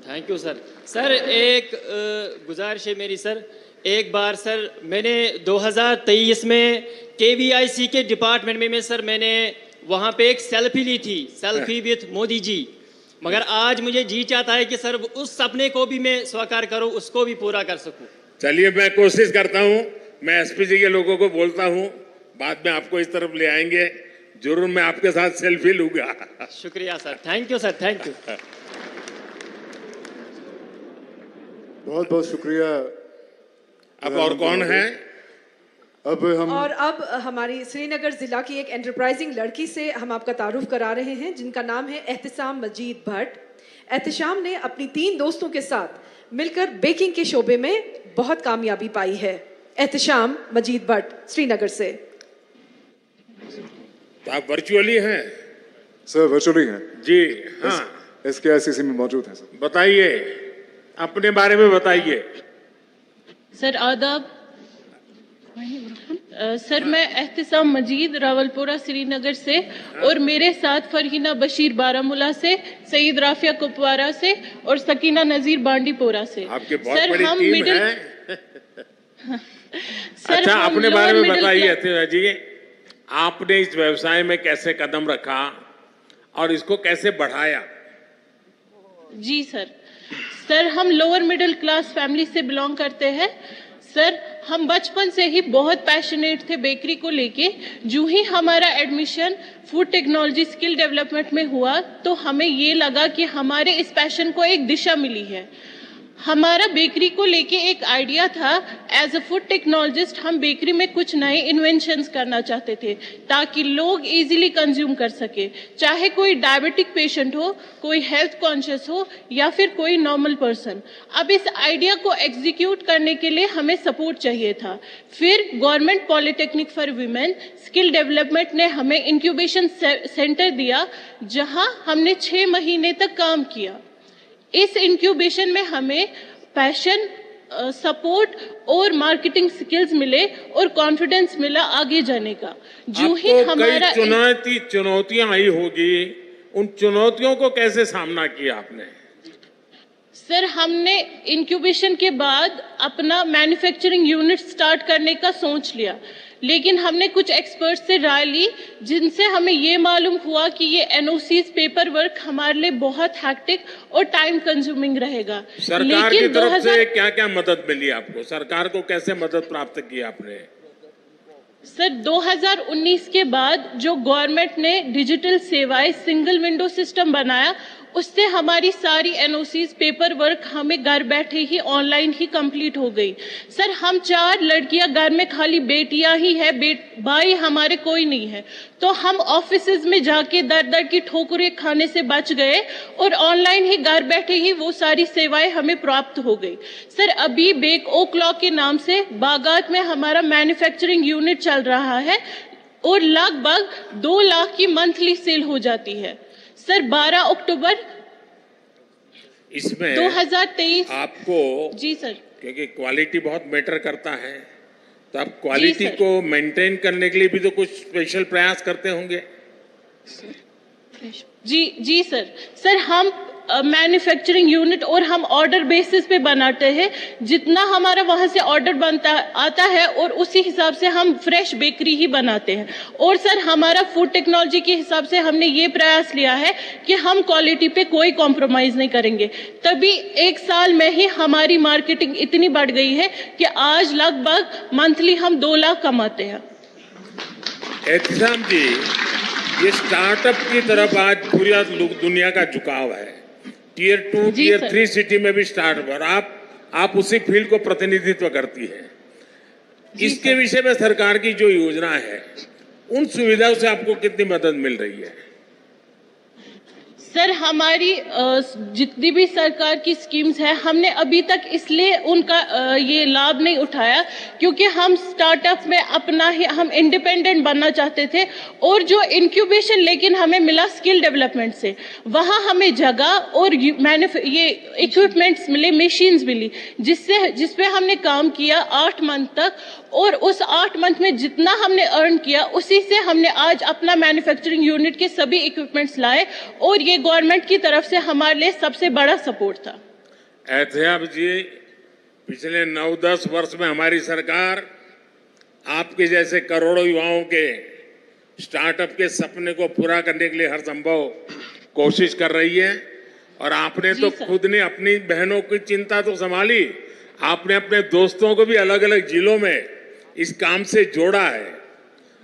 Thank you sir. सर एक गुजारिश है मेरी सर, एक बार सर मैंने 2023 में KVIC के डिपार्टमेंट में सर मैंने वहाँ पे एक सेल्फी ली थी, सेल्फी विथ मोदी जी। मगर आज मुझे जी चाहता है कि सर उस सपने को भी मैं साकार करूँ, उसको भी पूरा कर सकूँ। चलिए, मैं कोशिश करता हूँ, मैं SPG के लोगों को बोलता हूँ, बाद में आपको इस तरफ ले आएंगे, जरूर मैं आपके साथ सेल्फी लूंगा। शुक्रिया sir, thank you sir, thank you. बहुत बहुत शुक्रिया। अब और कौन है? अब हमारी श्रीनगर जिला की एक एंटरप्राइजिंग लड़की से हम आपका तारुफ करा रहे हैं, जिनका नाम है एहतिशाम मजीद भट्ट। एहतिशाम ने अपनी 3 दोस्तों के साथ मिलकर बेकिंग के शोबे में बहुत कामयाबी पाई है। एहतिशाम मजीद भट्ट श्रीनगर से। तो आप वर्चुअली हैं? सर वर्चुअली हैं जी। हाँ, SKICC में मौजूद हैं सर। बताइए, अपने बारे में बताइए। सर आदाब। सर मैं एहतिशाम मजीद रावलपुरा श्रीनगर से और मेरे साथ फरहीना बशीर बारामूला से, सईद राफिया कुपवारा से और सकीना नजीर बांडीपोरा से। आपके बहुत बड़ी टीम है। अच्छा, अपने बारे में बताइए अतिया जी, आपने इस व्यवसाय में कैसे कदम रखा और इसको कैसे बढ़ाया? जी सर, हम लोअर मिडिल क्लास फैमिली से बिलोंग करते हैं। सर, हम बचपन से ही बहुत पैशनेट थे बेकरी को लेके। जो ही हमारा admission food technology skill development में हुआ तो हमें ये लगा कि हमारे इस पैशन को एक दिशा मिली है। हमारा बेकरी को लेके एक आइडिया था। एज अ फूड टेक्नोलॉजिस्ट हम बेकरी में कुछ नए इन्वेंशंस करना चाहते थे ताकि लोग इजीली कंज्यूम कर सके, चाहे कोई डायबिटिक पेशेंट हो, कोई हेल्थ कॉन्शियस हो या फिर कोई नॉर्मल पर्सन। अब इस आइडिया को एग्जीक्यूट करने के लिए हमें सपोर्ट चाहिए था। फिर government polytechnic for women skill development ने हमें इंक्यूबेशन सेंटर दिया, जहां हमने 6 महीने तक काम किया। इस इंक्यूबेशन में हमें पैशन, सपोर्ट और मार्केटिंग स्किल्स मिले और कॉन्फिडेंस मिला आगे जाने का। जो ही हमारा चुनौतियां आई होगी, उन चुनौतियों को कैसे सामना किया आपने? सर, हमने इंक्यूबेशन के बाद अपना मैन्युफैक्चरिंग यूनिट स्टार्ट करने का सोच लिया, लेकिन हमने कुछ एक्सपर्ट्स से राय ली जिनसे हमें ये मालूम हुआ कि ये एनओसीज पेपर वर्क हमारे लिए बहुत हैक्टिक और टाइम कंज्यूमिंग रहेगा। सरकार की तरफ से क्या-क्या मदद मिली आपको? सरकार को कैसे मदद प्राप्त की आपने? सर, 2019 के बाद जो गवर्नमेंट ने डिजिटल सेवाएं सिंगल विंडो सिस्टम बनाया, उससे हमारी सारी एनओसीज पेपर वर्क हमें घर बैठे ही ऑनलाइन ही कंप्लीट हो गई। सर, हम 4 लड़कियां घर में, खाली बेटियां ही है, भाई हमारे कोई नहीं है, तो हम ऑफिसेज में जाके दर दर की ठोकरें खाने से बच गए और ऑनलाइन ही घर बैठे ही वो सारी सेवाएं हमें प्राप्त हो गई। सर, अभी बेक ओ क्लॉक के नाम से बागात में हमारा मैन्युफैक्चरिंग यूनिट चल रहा है और लगभग 2 लाख की मंथली सेल हो जाती है। सर, 12 अक्टूबर इसमें 2023 आपको, जी सर, क्योंकि क्वालिटी बहुत मैटर करता है, तो आप क्वालिटी को मेंटेन करने के लिए भी तो कुछ स्पेशल प्रयास करते होंगे। जी सर, हम मैन्युफैक्चरिंग यूनिट और हम ऑर्डर बेसिस पे बनाते हैं। जितना हमारा वहां से ऑर्डर आता है और उसी हिसाब से हम फ्रेश बेकरी ही बनाते हैं। और सर, हमारा फूड टेक्नोलॉजी के हिसाब से हमने ये प्रयास लिया है कि हम क्वालिटी पे कोई कॉम्प्रोमाइज नहीं करेंगे। तभी 1 साल में ही हमारी मार्केटिंग इतनी बढ़ गई है कि आज लगभग मंथली हम 2 लाख कमाते हैं। एहतिसाम जी, ये स्टार्टअप की तरफ आज पूरी दुनिया का झुकाव है। Tier 2, Tier 3 सिटी में भी स्टार्टअप, और आप उसी फील्ड को प्रतिनिधित्व करती है। इसके विषय में सरकार की जो योजना है, उन सुविधाओं से आपको कितनी मदद मिल रही है? सर, हमारी जितनी भी सरकार की स्कीम्स है, हमने अभी तक इसलिए उनका ये लाभ नहीं उठाया क्योंकि हम स्टार्टअप में अपना ही हम इंडिपेंडेंट बनना चाहते थे। और जो इंक्यूबेशन लेकिन हमें मिला स्किल डेवलपमेंट से, वहाँ हमें जगह और ये इक्विपमेंट्स मिले, मशीन्स मिली, जिस पे हमने काम किया 8 मंथ तक। और उस 8 मंथ में जितना हमने अर्न किया, उसी से हमने आज अपना मैन्युफैक्चरिंग यूनिट के सभी इक्विपमेंट्स लाए और ये गवर्नमेंट की तरफ से हमारे लिए सबसे बड़ा सपोर्ट था। एहतियाब जी, पिछले 9-10 वर्ष में हमारी सरकार आपके जैसे करोड़ों युवाओं के स्टार्टअप के सपने को पूरा करने के लिए हर संभव कोशिश कर रही है। और आपने तो खुद ने अपनी बहनों की चिंता तो संभाली, आपने अपने दोस्तों को भी अलग अलग जिलों में इस काम से जोड़ा है,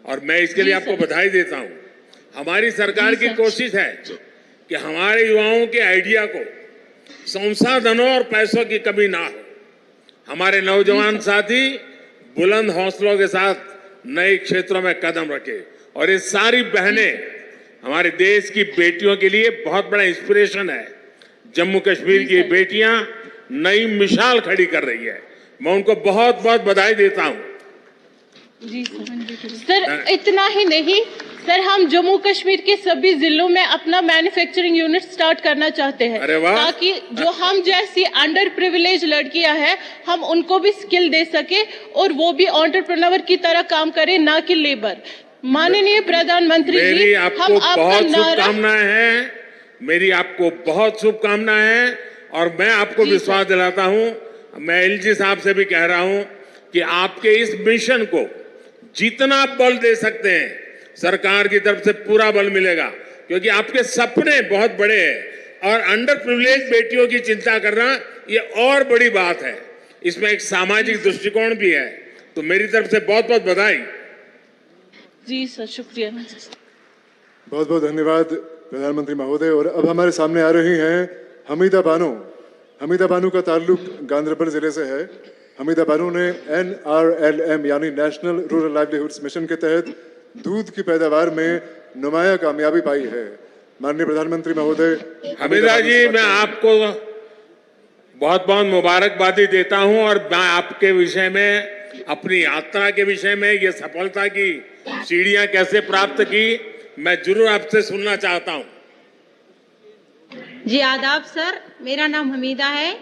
और मैं इसके लिए आपको बधाई देता हूं। हमारी सरकार की कोशिश है कि हमारे युवाओं के आइडिया को संसाधनों और पैसों की कमी ना हो। हमारे नौजवान साथी बुलंद हौसलों के साथ नए क्षेत्रों में कदम रखे, और ये सारी बहनें हमारे देश की बेटियों के लिए बहुत बड़ा इंस्पिरेशन है। जम्मू कश्मीर की बेटियां नई मिसाल खड़ी कर रही है, मैं उनको बहुत बहुत बधाई देता हूं। जी सर, इतना ही नहीं सर, हम जम्मू कश्मीर के सभी जिलों में अपना मैन्युफैक्चरिंग यूनिट स्टार्ट करना चाहते हैं, ताकि जो हम जैसी अंडर प्रिविलेज लड़कियां हैं, हम उनको भी स्किल दे सके और वो भी एंटरप्रेन्योर की तरह काम करें, ना कि लेबर। माननीय प्रधानमंत्री जी, हम आपका शुभकामनाएं हैं, मेरी आपको बहुत शुभकामनाएं हैं, और मैं आपको विश्वास दिलाता हूं, मैं एलजी साहब से भी कह रहा हूं कि आपके इस मिशन को जितना बल दे सकते हैं सरकार की तरफ से पूरा बल मिलेगा, क्योंकि आपके सपने बहुत बड़े हैं और अंडर प्रिविलेज बेटियों की चिंता करना ये और बड़ी बात है। इसमें एक सामाजिक दृष्टिकोण भी है। तो मेरी तरफ से बहुत बहुत बधाई। जी सर, शुक्रिया। बहुत बहुत धन्यवाद प्रधानमंत्री महोदय। और अब हमारे सामने आ रही हैं हमीदा बानो। हमीदा बानो का ताल्लुक गांधरबल जिले से है। हमीदा बानो ने NRLM यानी नेशनल रूरल लाइवलीहुड्स मिशन के तहत दूध की पैदावार में नुमाया कामयाबी पाई है। माननीय प्रधानमंत्री महोदय। हमीदा जी, मैं आपको बहुत बहुत मुबारकबादी देता हूं और मैं आपके विषय में, अपनी यात्रा के विषय में, ये सफलता की सीढ़ियां कैसे प्राप्त की, मैं जरूर आपसे सुनना चाहता हूं। जी आदाब सर, मेरा नाम हमीदा है।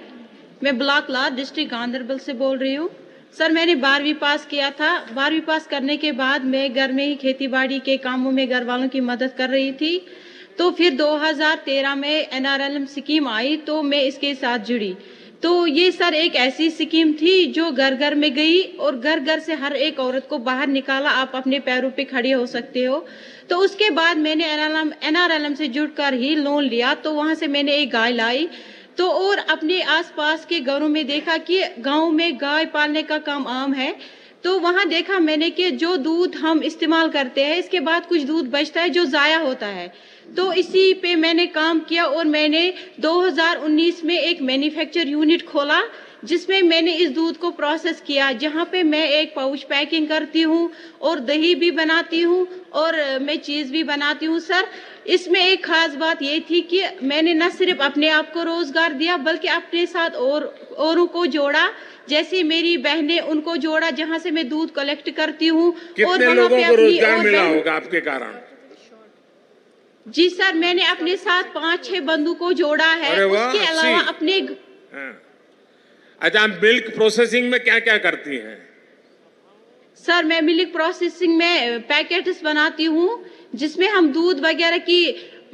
मैं ब्लॉक ला डिस्ट्रिक्ट गांधरबल से बोल रही हूँ। सर, मैंने 12वीं पास किया था। 12वीं पास करने के बाद मैं घर में ही खेती बाड़ी के कामों में घर वालों की मदद कर रही थी। तो फिर 2013 में NRLM स्कीम आई तो मैं इसके साथ जुड़ी। तो ये सर एक ऐसी स्कीम थी जो घर घर में गई और घर घर से हर एक औरत को बाहर निकाला, आप अपने पैरों पे खड़े हो सकते हो। तो उसके बाद मैंने NRLM से जुड़कर ही लोन लिया। तो वहां से मैंने एक गाय लाई तो और अपने आसपास के घरों में देखा कि गांव में गाय पालने का काम आम है। तो वहां देखा मैंने कि जो दूध हम इस्तेमाल करते हैं इसके बाद कुछ दूध बचता है जो जाया होता है। तो इसी पे मैंने काम किया और मैंने 2019 में एक मैन्युफैक्चर यूनिट खोला जिसमें मैंने इस दूध को प्रोसेस किया, जहां पे मैं एक पाउच पैकिंग करती हूं और दही भी बनाती हूं और मैं चीज भी बनाती हूं। सर, इसमें एक खास बात ये थी कि मैंने न सिर्फ अपने आप को रोजगार दिया बल्कि अपने साथ औरों को जोड़ा। जैसे मेरी बहनें, उनको जोड़ा जहां से मैं दूध कलेक्ट करती हूँ। कितने लोगों को रोजगार मिला होगा आपके कारण? जी सर, मैंने अपने साथ 5-6 बंधु को जोड़ा है। उसके अलावा अपने अच्छा, मिल्क प्रोसेसिंग में क्या क्या करती हैं? सर, मैं मिल्क प्रोसेसिंग में पैकेट्स बनाती हूँ जिसमें हम दूध वगैरह की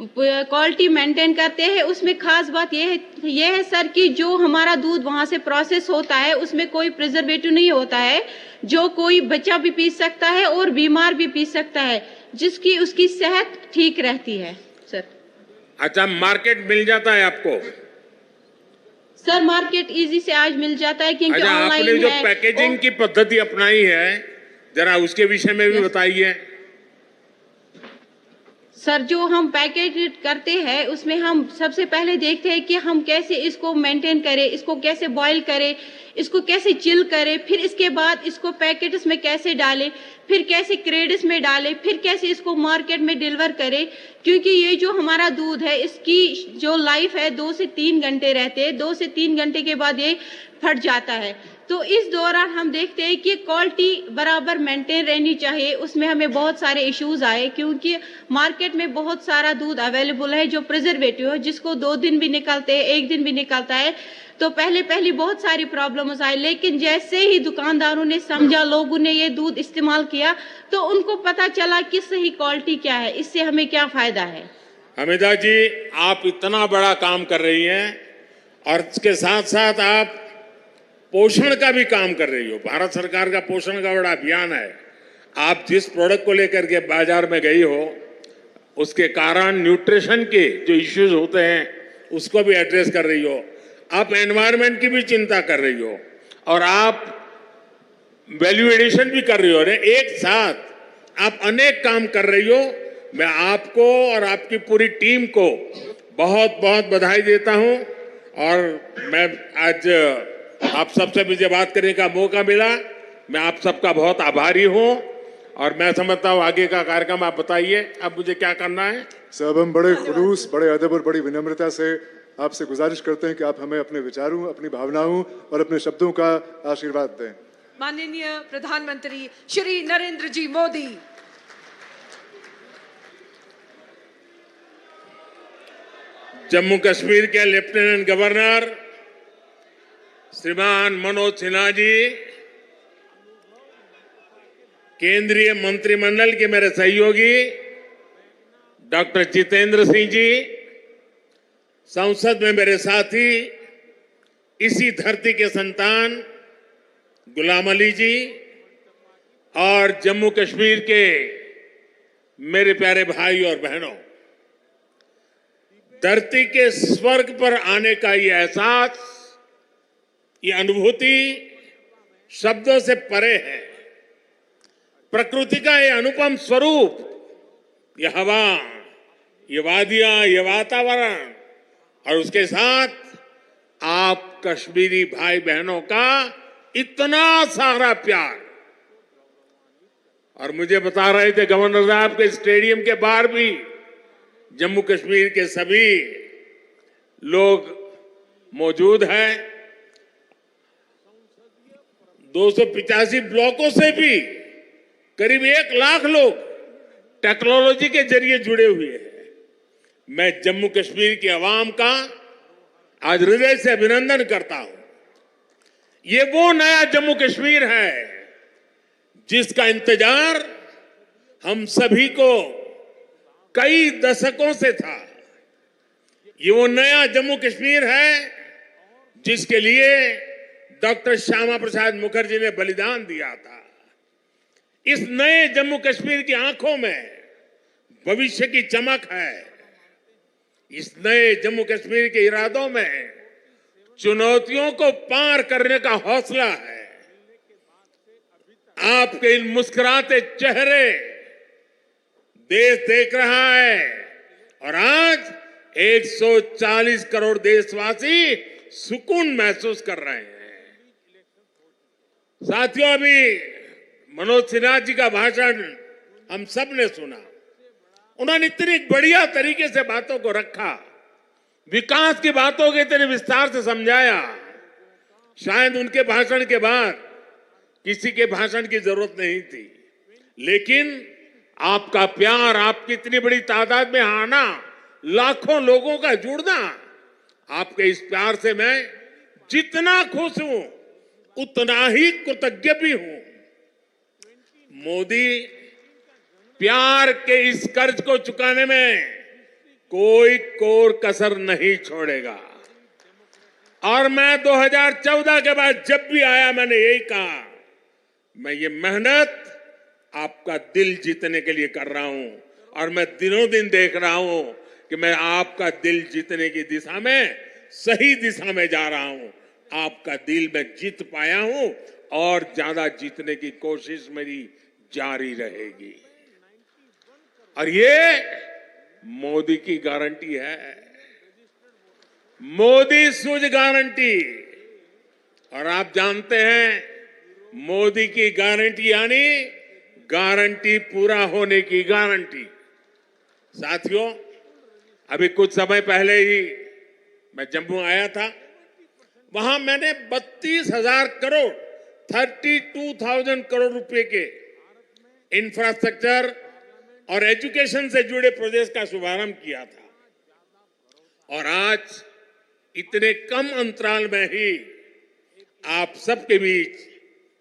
क्वालिटी मेंटेन करते हैं। उसमें खास बात ये है सर कि जो हमारा दूध वहां से प्रोसेस होता है उसमें कोई प्रिजर्वेटिव नहीं होता है, जो कोई बच्चा भी पी सकता है और बीमार भी पी सकता है, जिसकी उसकी सेहत ठीक रहती है। सर, अच्छा, मार्केट मिल जाता है आपको? सर, मार्केट इजी से आज मिल जाता है क्योंकि अच्छा, ऑनलाइन आपने जो पैकेजिंग की पद्धति अपनाई है जरा उसके विषय में भी बताइए। सर, जो हम पैकेट करते हैं उसमें हम सबसे पहले देखते हैं कि हम कैसे इसको मेंटेन करें, इसको कैसे बॉईल करें, इसको कैसे चिल करें, फिर इसके बाद इसको पैकेट्स में कैसे डालें, फिर कैसे क्रेड्स में डालें, फिर कैसे इसको मार्केट में डिलीवर करें। क्योंकि ये जो हमारा दूध है इसकी जो लाइफ है 2 से 3 घंटे रहते हैं। 2 से 3 घंटे के बाद ये फट जाता है। तो इस दौरान हम देखते हैं कि क्वालिटी बराबर मेंटेन रहनी चाहिए। उसमें हमें बहुत सारे इश्यूज आए क्योंकि मार्केट में बहुत सारा दूध अवेलेबल है जो प्रिजर्वेटिव है, जिसको 2 दिन भी निकलते हैं, 1 दिन भी निकलता है। तो पहले बहुत सारी प्रॉब्लम्स आई, लेकिन जैसे ही दुकानदारों ने समझा, लोगों ने ये दूध इस्तेमाल किया तो उनको पता चला कि सही क्वालिटी क्या है, इससे हमें क्या फायदा है। हमीदा जी, आप इतना बड़ा काम कर रही हैं और इसके साथ साथ आप पोषण का भी काम कर रही हो। भारत सरकार का पोषण का बड़ा अभियान है। आप जिस प्रोडक्ट को लेकर के बाजार में गई हो उसके कारण न्यूट्रिशन के जो इश्यूज होते हैं उसको भी एड्रेस कर रही हो। आप एनवायरनमेंट की भी चिंता कर रही हो और आप वैल्यू एडिशन भी कर रही हो। एक साथ आप अनेक काम कर रही हो। मैं आपको और आपकी पूरी टीम को बहुत बहुत बधाई देता हूं और मैं आज आप सबसे मुझे बात करने का मौका मिला, मैं आप सबका बहुत आभारी हूं और मैं समझता हूं आगे का कार्यक्रम आप बताइए अब मुझे क्या करना है। सब हम बड़े खुलूस, बड़े अदब और बड़ी विनम्रता से आपसे गुजारिश करते हैं कि आप हमें अपने विचारों, अपनी भावनाओं और अपने शब्दों का आशीर्वाद दें। माननीय प्रधानमंत्री श्री नरेंद्र जी मोदी, जम्मू कश्मीर के लेफ्टिनेंट गवर्नर श्रीमान मनोज सिन्हा जी, केंद्रीय मंत्रिमंडल के मेरे सहयोगी डॉक्टर जितेंद्र सिंह जी, संसद में मेरे साथी, इसी धरती के संतान गुलाम अली जी और जम्मू कश्मीर के मेरे प्यारे भाई और बहनों, धरती के स्वर्ग पर आने का ये एहसास, ये अनुभूति शब्दों से परे है। प्रकृति का ये अनुपम स्वरूप, ये हवा, ये वादियां, ये वातावरण और उसके साथ आप कश्मीरी भाई बहनों का इतना सारा प्यार। और मुझे बता रहे थे गवर्नर साहब के स्टेडियम के बाहर भी जम्मू कश्मीर के सभी लोग मौजूद हैं। 285 ब्लॉकों से भी करीब 1 लाख लोग टेक्नोलॉजी के जरिए जुड़े हुए हैं। मैं जम्मू कश्मीर की आवाम का आज हृदय से अभिनंदन करता हूं। ये वो नया जम्मू कश्मीर है जिसका इंतजार हम सभी को कई दशकों से था। ये वो नया जम्मू कश्मीर है जिसके लिए डॉक्टर श्यामा प्रसाद मुखर्जी ने बलिदान दिया था। इस नए जम्मू कश्मीर की आंखों में भविष्य की चमक है। इस नए जम्मू कश्मीर के इरादों में चुनौतियों को पार करने का हौसला है। आपके इन मुस्कुराते चेहरे देश देख रहा है और आज 140 करोड़ देशवासी सुकून महसूस कर रहे हैं। साथियों, अभी मनोज सिन्हा जी का भाषण हम सब ने सुना। उन्होंने इतनी बढ़िया तरीके से बातों को रखा, विकास की बातों के इतने विस्तार से समझाया। शायद उनके भाषण के बाद किसी के भाषण की जरूरत नहीं थी, लेकिन आपका प्यार, आपकी इतनी बड़ी तादाद में आना, लाखों लोगों का जुड़ना, आपके इस प्यार से मैं जितना खुश हूं उतना ही कृतज्ञ भी हूं। मोदी प्यार के इस कर्ज को चुकाने में कोई कोर कसर नहीं छोड़ेगा। और मैं 2014 के बाद जब भी आया मैंने यही कहा, मैं ये मेहनत आपका दिल जीतने के लिए कर रहा हूं और मैं दिनों दिन देख रहा हूं कि मैं आपका दिल जीतने की दिशा में सही दिशा में जा रहा हूं। आपका दिल मैं जीत पाया हूं और ज्यादा जीतने की कोशिश मेरी जारी रहेगी। और ये मोदी की गारंटी है, मोदी सूझ गारंटी। और आप जानते हैं मोदी की गारंटी यानी गारंटी पूरा होने की गारंटी। साथियों, अभी कुछ समय पहले ही मैं जम्मू आया था। वहां मैंने 32,000 करोड़ 32,000 करोड़ रुपए के इंफ्रास्ट्रक्चर और एजुकेशन से जुड़े प्रोजेक्ट का शुभारंभ किया था। और आज इतने कम अंतराल में ही आप सबके बीच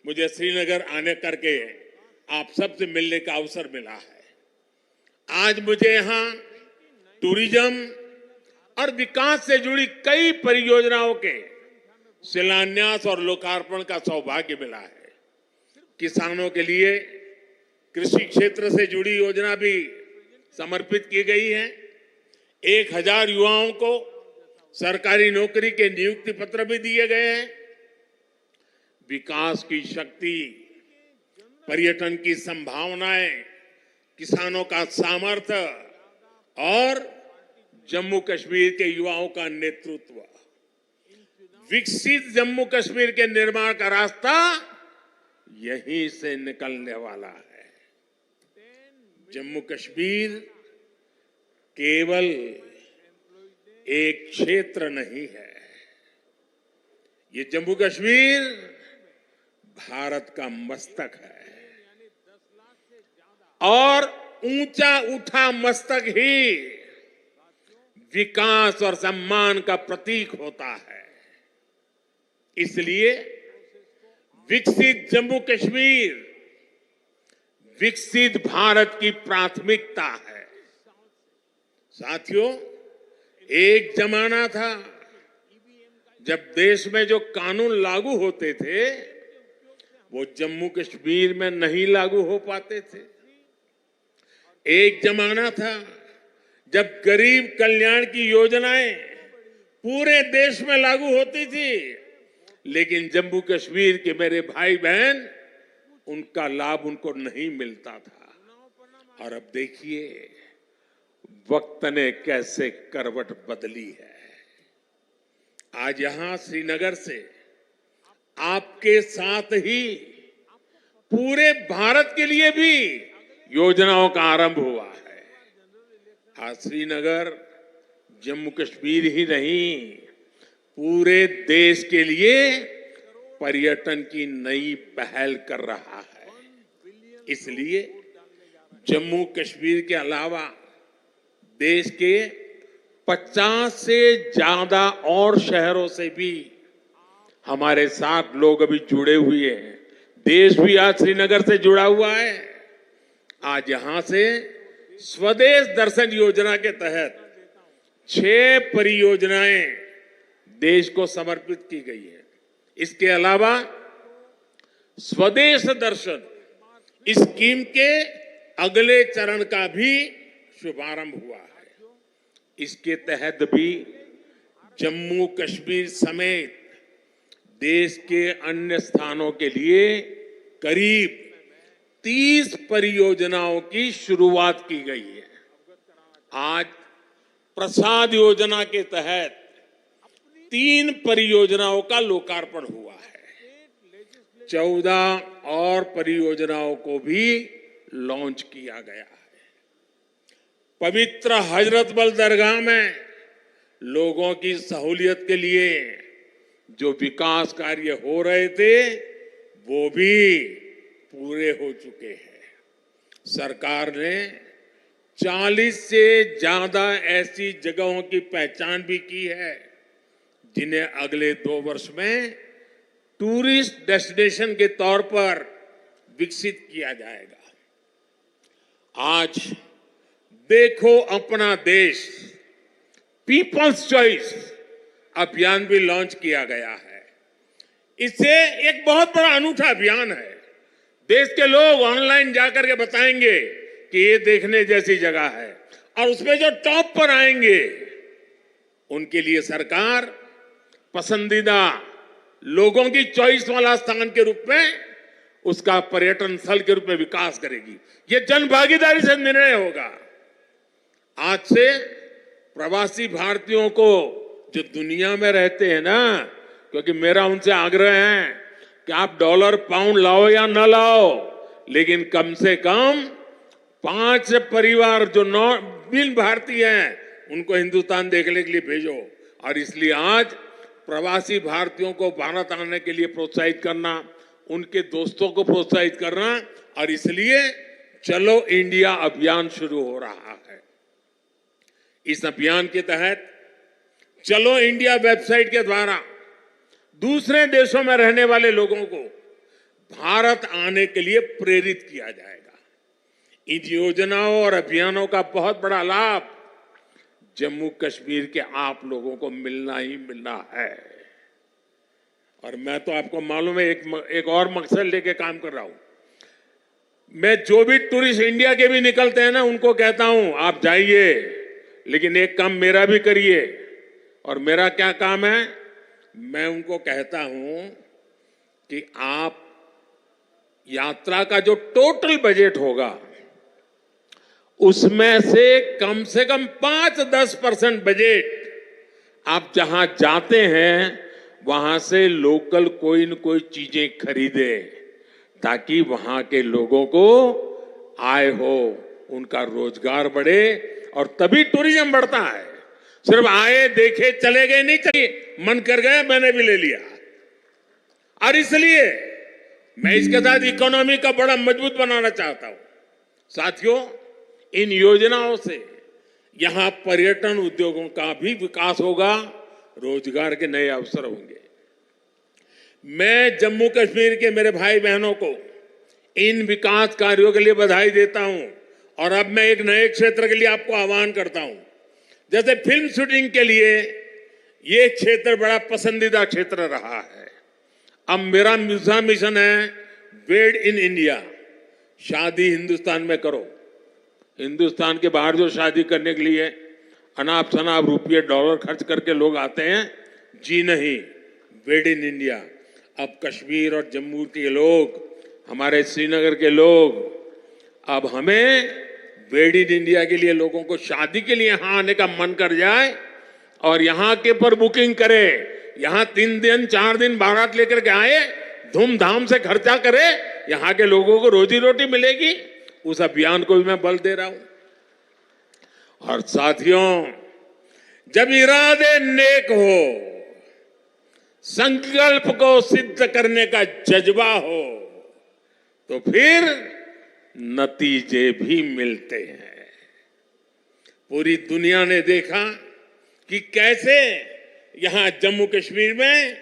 मुझे श्रीनगर आने करके आप सबसे मिलने का अवसर मिला है। आज मुझे यहां टूरिज्म और विकास से जुड़ी कई परियोजनाओं के शिलान्यास और लोकार्पण का सौभाग्य मिला है। किसानों के लिए कृषि क्षेत्र से जुड़ी योजना भी समर्पित की गई है। 1000 युवाओं को सरकारी नौकरी के नियुक्ति पत्र भी दिए गए हैं। विकास की शक्ति, पर्यटन की संभावनाएं, किसानों का सामर्थ्य और जम्मू कश्मीर के युवाओं का नेतृत्व, विकसित जम्मू कश्मीर के निर्माण का रास्ता यहीं से निकलने वाला है। जम्मू कश्मीर केवल एक क्षेत्र नहीं है, ये जम्मू कश्मीर भारत का मस्तक है। और ऊंचा उठा मस्तक ही विकास और सम्मान का प्रतीक होता है। इसलिए विकसित जम्मू कश्मीर विकसित भारत की प्राथमिकता है। साथियों, एक जमाना था जब देश में जो कानून लागू होते थे वो जम्मू कश्मीर में नहीं लागू हो पाते थे। एक जमाना था जब गरीब कल्याण की योजनाएं पूरे देश में लागू होती थी, लेकिन जम्मू कश्मीर के मेरे भाई बहन उनका लाभ उनको नहीं मिलता था। और अब देखिए वक्त ने कैसे करवट बदली है। आज यहां श्रीनगर से आपके साथ ही पूरे भारत के लिए भी योजनाओं का आरंभ हुआ है। आज श्रीनगर जम्मू कश्मीर ही नहीं, पूरे देश के लिए पर्यटन की नई पहल कर रहा है। इसलिए जम्मू कश्मीर के अलावा देश के 50 से ज्यादा और शहरों से भी हमारे साथ लोग अभी जुड़े हुए हैं। देश भी आज श्रीनगर से जुड़ा हुआ है। आज यहां से स्वदेश दर्शन योजना के तहत 6 परियोजनाएं देश को समर्पित की गई है। इसके अलावा स्वदेश दर्शन स्कीम के अगले चरण का भी शुभारंभ हुआ है। इसके तहत भी जम्मू कश्मीर समेत देश के अन्य स्थानों के लिए करीब 30 परियोजनाओं की शुरुआत की गई है। आज प्रसाद योजना के तहत 3 परियोजनाओं का लोकार्पण हुआ है। 14 और परियोजनाओं को भी लॉन्च किया गया है। पवित्र हजरत बल दरगाह में लोगों की सहूलियत के लिए जो विकास कार्य हो रहे थे वो भी पूरे हो चुके हैं। सरकार ने 40 से ज्यादा ऐसी जगहों की पहचान भी की है जिन्हें अगले 2 वर्ष में टूरिस्ट डेस्टिनेशन के तौर पर विकसित किया जाएगा। आज देखो अपना देश पीपल्स चॉइस अभियान भी लॉन्च किया गया है। इससे एक बहुत बड़ा अनूठा अभियान है। देश के लोग ऑनलाइन जाकर के बताएंगे कि ये देखने जैसी जगह है, और उसमें जो टॉप पर आएंगे उनके लिए सरकार पसंदीदा लोगों की चॉइस वाला स्थान के रूप में उसका पर्यटन स्थल के रूप में विकास करेगी। ये जन भागीदारी से निर्णय होगा। आज से प्रवासी भारतीयों को जो दुनिया में रहते हैं ना, क्योंकि मेरा उनसे आग्रह है कि आप डॉलर पाउंड लाओ या ना लाओ, लेकिन कम से कम 5 परिवार जो बिन भारतीय हैं उनको हिंदुस्तान देखने के लिए भेजो। और इसलिए आज प्रवासी भारतीयों को भारत आने के लिए प्रोत्साहित करना, उनके दोस्तों को प्रोत्साहित करना, और इसलिए चलो इंडिया अभियान शुरू हो रहा है। इस अभियान के तहत चलो इंडिया वेबसाइट के द्वारा दूसरे देशों में रहने वाले लोगों को भारत आने के लिए प्रेरित किया जाएगा। इन योजनाओं और अभियानों का बहुत बड़ा लाभ जम्मू कश्मीर के आप लोगों को मिलना ही मिलना है। और मैं तो आपको मालूम है एक और मकसद लेके काम कर रहा हूं। मैं जो भी टूरिस्ट इंडिया के भी निकलते हैं ना, उनको कहता हूं आप जाइए, लेकिन एक काम मेरा भी करिए। और मेरा क्या काम है? मैं उनको कहता हूं कि आप यात्रा का जो टोटल बजट होगा उसमें से कम 5-10% बजट आप जहां जाते हैं वहां से लोकल कोई न कोई चीजें खरीदे, ताकि वहां के लोगों को आय हो, उनका रोजगार बढ़े, और तभी टूरिज्म बढ़ता है। सिर्फ आए देखे चले गए नहीं चाहिए, मन कर गया मैंने भी ले लिया। और इसलिए मैं इसके साथ इकोनॉमी का बड़ा मजबूत बनाना चाहता हूं। साथियों, इन योजनाओं से यहां पर्यटन उद्योगों का भी विकास होगा, रोजगार के नए अवसर होंगे। मैं जम्मू कश्मीर के मेरे भाई बहनों को इन विकास कार्यों के लिए बधाई देता हूं। और अब मैं एक नए क्षेत्र के लिए आपको आह्वान करता हूं। जैसे फिल्म शूटिंग के लिए ये क्षेत्र बड़ा पसंदीदा क्षेत्र रहा है। अब मेरा मिशन है मेड इन इंडिया, शादी हिंदुस्तान में करो। हिंदुस्तान के बाहर जो शादी करने के लिए अनाप शनाप रुपये डॉलर खर्च करके लोग आते हैं, जी नहीं, मेड इन इंडिया। अब कश्मीर और जम्मू के लोग, हमारे श्रीनगर के लोग, अब हमें मेड इन इंडिया के लिए लोगों को शादी के लिए यहाँ आने का मन कर जाए और यहाँ के पर बुकिंग करे, यहाँ 3 दिन 4 दिन बारात लेकर के आए, धूमधाम से खर्चा करे, यहाँ के लोगों को रोजी रोटी मिलेगी। उस अभियान को भी मैं बल दे रहा हूं। और साथियों, जब इरादे नेक हो, संकल्प को सिद्ध करने का जज्बा हो, तो फिर नतीजे भी मिलते हैं। पूरी दुनिया ने देखा कि कैसे यहां जम्मू कश्मीर में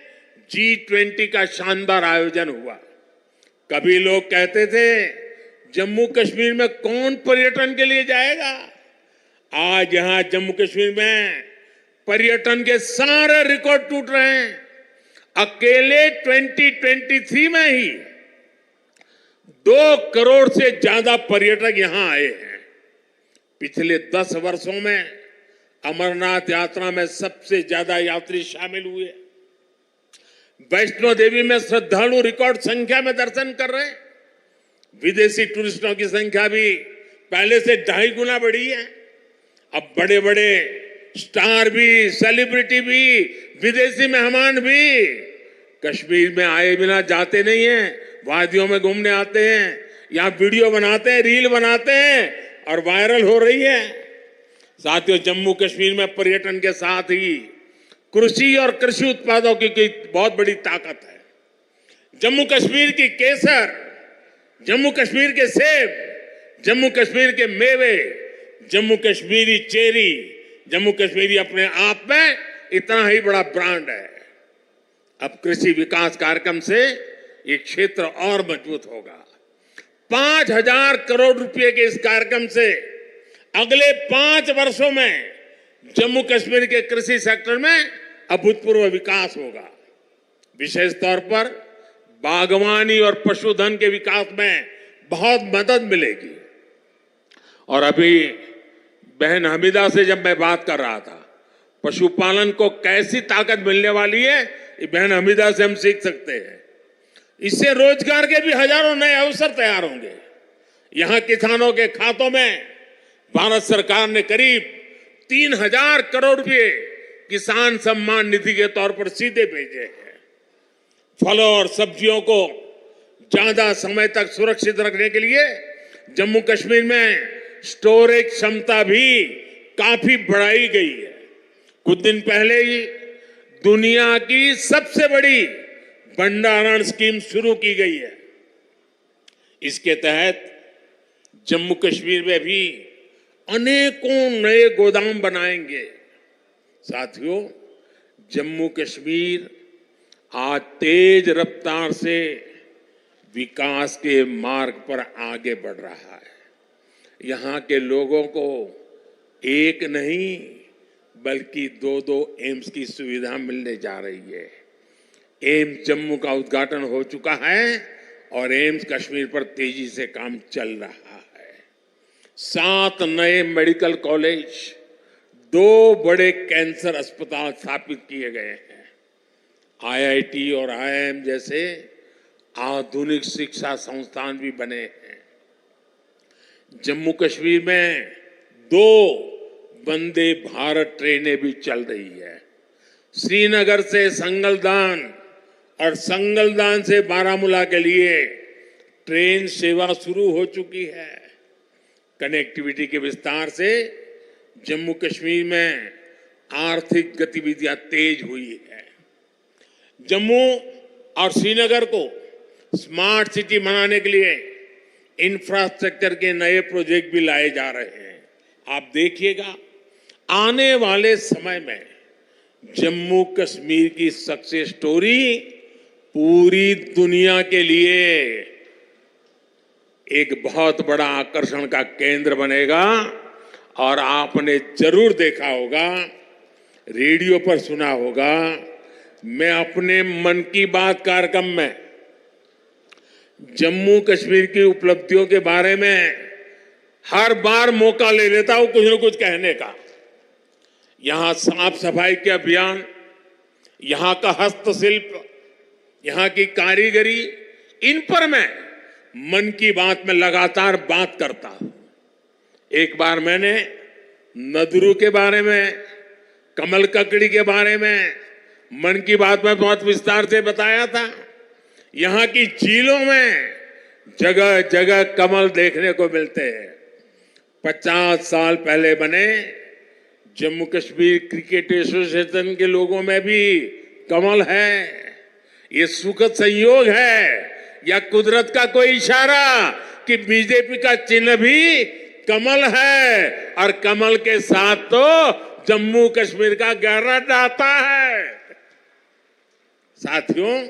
G20 का शानदार आयोजन हुआ। कभी लोग कहते थे जम्मू कश्मीर में कौन पर्यटन के लिए जाएगा। आज यहां जम्मू कश्मीर में पर्यटन के सारे रिकॉर्ड टूट रहे हैं। अकेले 2023 में ही 2 करोड़ से ज्यादा पर्यटक यहां आए हैं। पिछले 10 वर्षों में अमरनाथ यात्रा में सबसे ज्यादा यात्री शामिल हुए। वैष्णो देवी में श्रद्धालु रिकॉर्ड संख्या में दर्शन कर रहे हैं। विदेशी टूरिस्टों की संख्या भी पहले से 2.5 गुना बढ़ी है। अब बड़े बड़े स्टार भी, सेलिब्रिटी भी, विदेशी मेहमान भी कश्मीर में आए बिना जाते नहीं हैं। वादियों में घूमने आते हैं, यहाँ वीडियो बनाते हैं, रील बनाते हैं और वायरल हो रही है। साथियों, जम्मू कश्मीर में पर्यटन के साथ ही कृषि और कृषि उत्पादों की बहुत बड़ी ताकत है। जम्मू कश्मीर की केसर, जम्मू कश्मीर के सेब, जम्मू कश्मीर के मेवे, जम्मू कश्मीरी चेरी, जम्मू कश्मीरी अपने आप में इतना ही बड़ा ब्रांड है। अब कृषि विकास कार्यक्रम से ये क्षेत्र और मजबूत होगा। 5,000 करोड़ रुपए के इस कार्यक्रम से अगले 5 वर्षों में जम्मू कश्मीर के कृषि सेक्टर में अभूतपूर्व विकास होगा। विशेष तौर पर बागवानी और पशुधन के विकास में बहुत मदद मिलेगी। और अभी बहन हमीदा से जब मैं बात कर रहा था, पशुपालन को कैसी ताकत मिलने वाली है, ये बहन हमीदा से हम सीख सकते हैं। इससे रोजगार के भी हजारों नए अवसर तैयार होंगे। यहां किसानों के खातों में भारत सरकार ने करीब 3,000 करोड़ रुपए किसान सम्मान निधि के तौर पर सीधे भेजे हैं। फलों और सब्जियों को ज्यादा समय तक सुरक्षित रखने के लिए जम्मू कश्मीर में स्टोरेज क्षमता भी काफी बढ़ाई गई है। कुछ दिन पहले ही दुनिया की सबसे बड़ी भंडारण स्कीम शुरू की गई है। इसके तहत जम्मू कश्मीर में भी अनेकों नए गोदाम बनाएंगे। साथियों, जम्मू कश्मीर आज तेज रफ्तार से विकास के मार्ग पर आगे बढ़ रहा है। यहां के लोगों को एक नहीं बल्कि 2-2 एम्स की सुविधा मिलने जा रही है। एम्स जम्मू का उद्घाटन हो चुका है और एम्स कश्मीर पर तेजी से काम चल रहा है। 7 नए मेडिकल कॉलेज, 2 बड़े कैंसर अस्पताल स्थापित किए गए हैं। IIT और IIM जैसे आधुनिक शिक्षा संस्थान भी बने हैं। जम्मू कश्मीर में 2 वंदे भारत ट्रेनें भी चल रही है। श्रीनगर से संगलदान और संगलदान से बारामूला के लिए ट्रेन सेवा शुरू हो चुकी है। कनेक्टिविटी के विस्तार से जम्मू कश्मीर में आर्थिक गतिविधियां तेज हुई है। जम्मू और श्रीनगर को स्मार्ट सिटी बनाने के लिए इंफ्रास्ट्रक्चर के नए प्रोजेक्ट भी लाए जा रहे हैं। आप देखिएगा, आने वाले समय में जम्मू कश्मीर की सक्सेस स्टोरी पूरी दुनिया के लिए एक बहुत बड़ा आकर्षण का केंद्र बनेगा। और आपने जरूर देखा होगा, रेडियो पर सुना होगा, मैं अपने मन की बात कार्यक्रम में जम्मू कश्मीर की उपलब्धियों के बारे में हर बार मौका ले लेता हूं कुछ न कुछ कहने का। यहां साफ सफाई के अभियान, यहां का हस्तशिल्प, यहां की कारीगरी, इन पर मैं मन की बात में लगातार बात करता हूं। एक बार मैंने नदरू के बारे में, कमल ककड़ी के बारे में मन की बात में बहुत विस्तार से बताया था। यहां की झीलों में जगह जगह कमल देखने को मिलते हैं। 50 साल पहले बने जम्मू कश्मीर क्रिकेट एसोसिएशन के लोगों में भी कमल है। ये सुखद संयोग है या कुदरत का कोई इशारा कि बीजेपी का चिन्ह भी कमल है और कमल के साथ तो जम्मू कश्मीर का गहरा नाता है। साथियों,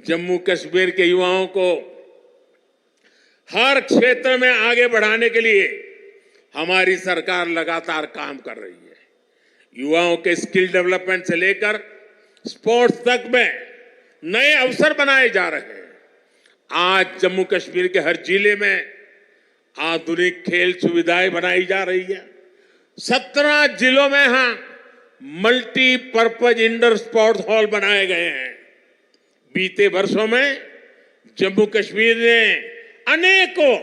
जम्मू कश्मीर के युवाओं को हर क्षेत्र में आगे बढ़ाने के लिए हमारी सरकार लगातार काम कर रही है। युवाओं के स्किल डेवलपमेंट से लेकर स्पोर्ट्स तक में नए अवसर बनाए जा रहे हैं। आज जम्मू कश्मीर के हर जिले में आधुनिक खेल सुविधाएं बनाई जा रही है। 17 जिलों में मल्टीपर्पज इंडोर स्पोर्ट्स हॉल बनाए गए हैं। बीते वर्षों में जम्मू कश्मीर ने अनेकों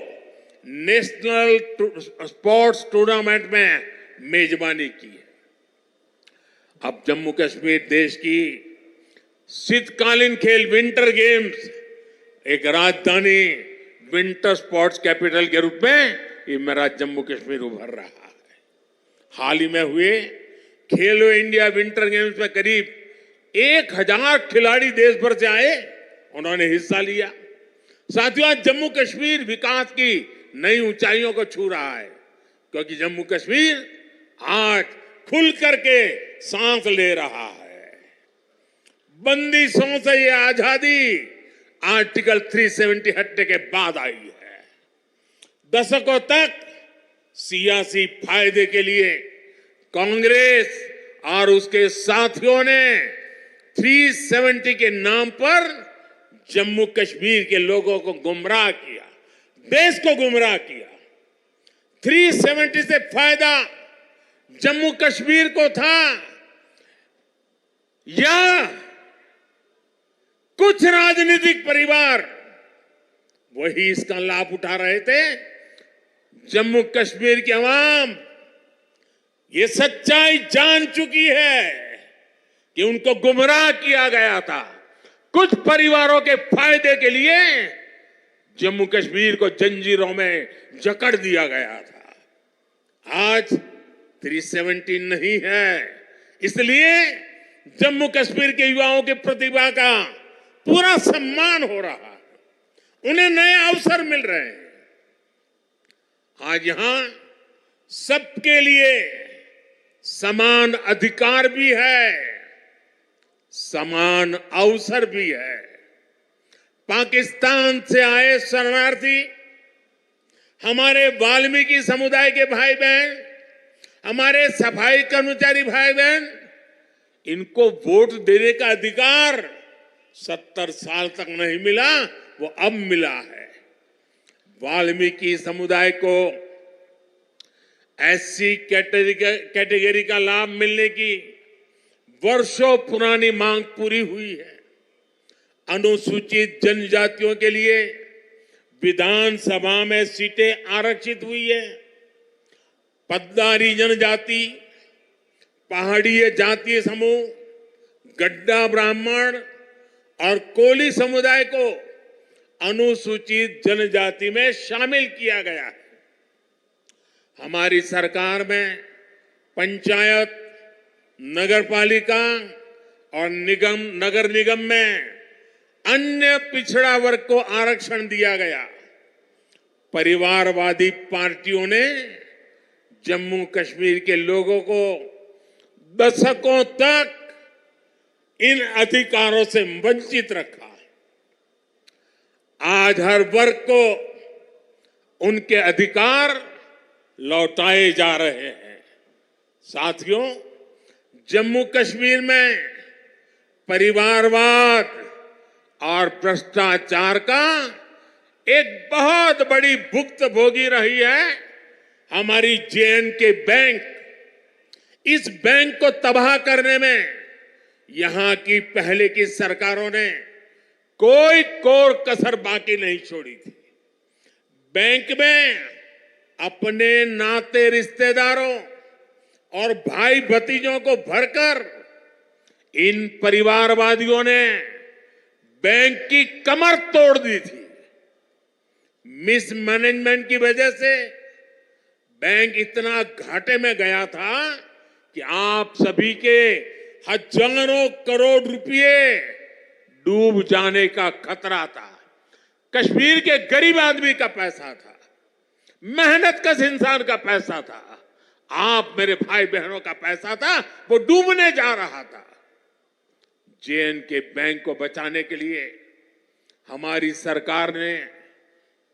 नेशनल स्पोर्ट्स टूर्नामेंट में मेजबानी की है। अब जम्मू कश्मीर देश की शीतकालीन खेल विंटर गेम्स एक राजधानी विंटर स्पोर्ट्स कैपिटल के रूप में ये मेरा जम्मू कश्मीर उभर रहा है। हाल ही में हुए खेलो इंडिया विंटर गेम्स में करीब 1000 खिलाड़ी देश भर से आए, उन्होंने हिस्सा लिया। साथियों, आज जम्मू कश्मीर विकास की नई ऊंचाइयों को छू रहा है, क्योंकि जम्मू कश्मीर आज खुल करके सांस ले रहा है। बंदिशों से ये आजादी आर्टिकल 370 हटने के बाद आई है। दशकों तक सियासी फायदे के लिए कांग्रेस और उसके साथियों ने 370 के नाम पर जम्मू कश्मीर के लोगों को गुमराह किया, देश को गुमराह किया। 370 से फायदा जम्मू कश्मीर को था या कुछ राजनीतिक परिवार वही इसका लाभ उठा रहे थे? जम्मू कश्मीर की आवाम ये सच्चाई जान चुकी है कि उनको गुमराह किया गया था। कुछ परिवारों के फायदे के लिए जम्मू कश्मीर को जंजीरों में जकड़ दिया गया था। आज 370 नहीं है, इसलिए जम्मू कश्मीर के युवाओं की प्रतिभा का पूरा सम्मान हो रहा है, उन्हें नए अवसर मिल रहे हैं। आज यहां सबके लिए समान अधिकार भी है, समान अवसर भी है। पाकिस्तान से आए शरणार्थी, हमारे वाल्मीकि समुदाय के भाई बहन, हमारे सफाई कर्मचारी भाई बहन, इनको वोट देने का अधिकार 70 साल तक नहीं मिला, वो अब मिला है। वाल्मीकि समुदाय को एससी कैटेगरी का लाभ मिलने की वर्षों पुरानी मांग पूरी हुई है। अनुसूचित जनजातियों के लिए विधानसभा में सीटें आरक्षित हुई है। पद्दारी जनजाति, पहाड़ीय जातीय समूह, गड्ढा ब्राह्मण और कोली समुदाय को अनुसूचित जनजाति में शामिल किया गया है। हमारी सरकार में पंचायत, नगरपालिका और नगर निगम में अन्य पिछड़ा वर्ग को आरक्षण दिया गया। परिवारवादी पार्टियों ने जम्मू कश्मीर के लोगों को दशकों तक इन अधिकारों से वंचित रखा। आज हर वर्ग को उनके अधिकार लौटाए जा रहे हैं। साथियों, जम्मू कश्मीर में परिवारवाद और भ्रष्टाचार का एक बहुत बड़ी भुक्तभोगी रही है हमारी J&K बैंक। इस बैंक को तबाह करने में यहां की पहले की सरकारों ने कोई कोर कसर बाकी नहीं छोड़ी थी। बैंक में अपने नाते रिश्तेदारों और भाई भतीजों को भरकर इन परिवारवादियों ने बैंक की कमर तोड़ दी थी। मिसमैनेजमेंट की वजह से बैंक इतना घाटे में गया था कि आप सभी के हजारों करोड़ रुपए डूब जाने का खतरा था। कश्मीर के गरीब आदमी का पैसा था, मेहनतकश इंसान का पैसा था, आप मेरे भाई बहनों का पैसा था, वो डूबने जा रहा था। J&K बैंक को बचाने के लिए हमारी सरकार ने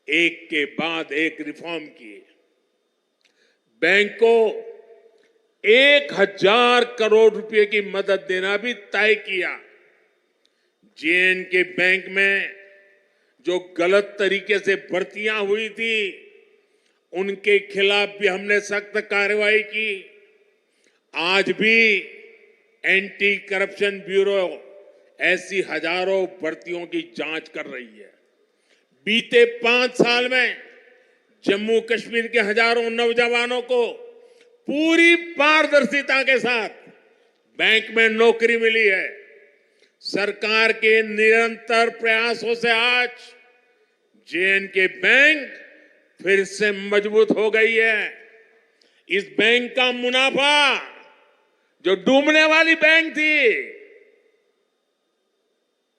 एक के बाद एक रिफॉर्म किए। बैंक को 1000 करोड़ रुपए की मदद देना भी तय किया। J&K बैंक में जो गलत तरीके से भर्तियां हुई थी उनके खिलाफ भी हमने सख्त कार्रवाई की। आज भी एंटी करप्शन ब्यूरो ऐसी हजारों भर्तियों की जांच कर रही है। बीते 5 साल में जम्मू कश्मीर के हजारों नौजवानों को पूरी पारदर्शिता के साथ बैंक में नौकरी मिली है। सरकार के निरंतर प्रयासों से आज J&K बैंक फिर से मजबूत हो गई है। इस बैंक का मुनाफा जो डूबने वाली बैंक थी,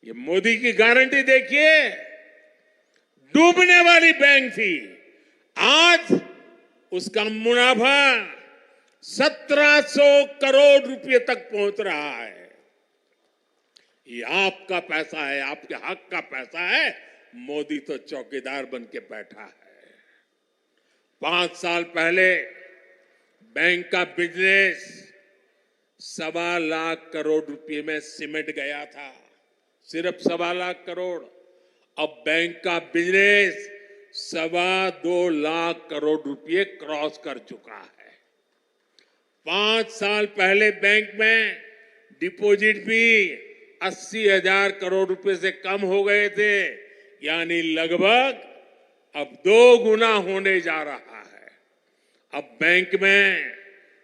ये मोदी की गारंटी देखिए, डूबने वाली बैंक थी, आज उसका मुनाफा 1700 करोड़ रुपए तक पहुंच रहा है। ये आपका पैसा है, आपके हक का पैसा है। मोदी तो चौकीदार बन के बैठा है। 5 साल पहले बैंक का बिजनेस 1.25 लाख करोड़ रुपए में सिमट गया था, सिर्फ 1.25 लाख करोड़। अब बैंक का बिजनेस 2.25 लाख करोड़ रुपए क्रॉस कर चुका है। 5 साल पहले बैंक में डिपॉजिट भी 80,000 करोड़ रुपए से कम हो गए थे, यानी लगभग अब 2 गुना होने जा रहा है। अब बैंक में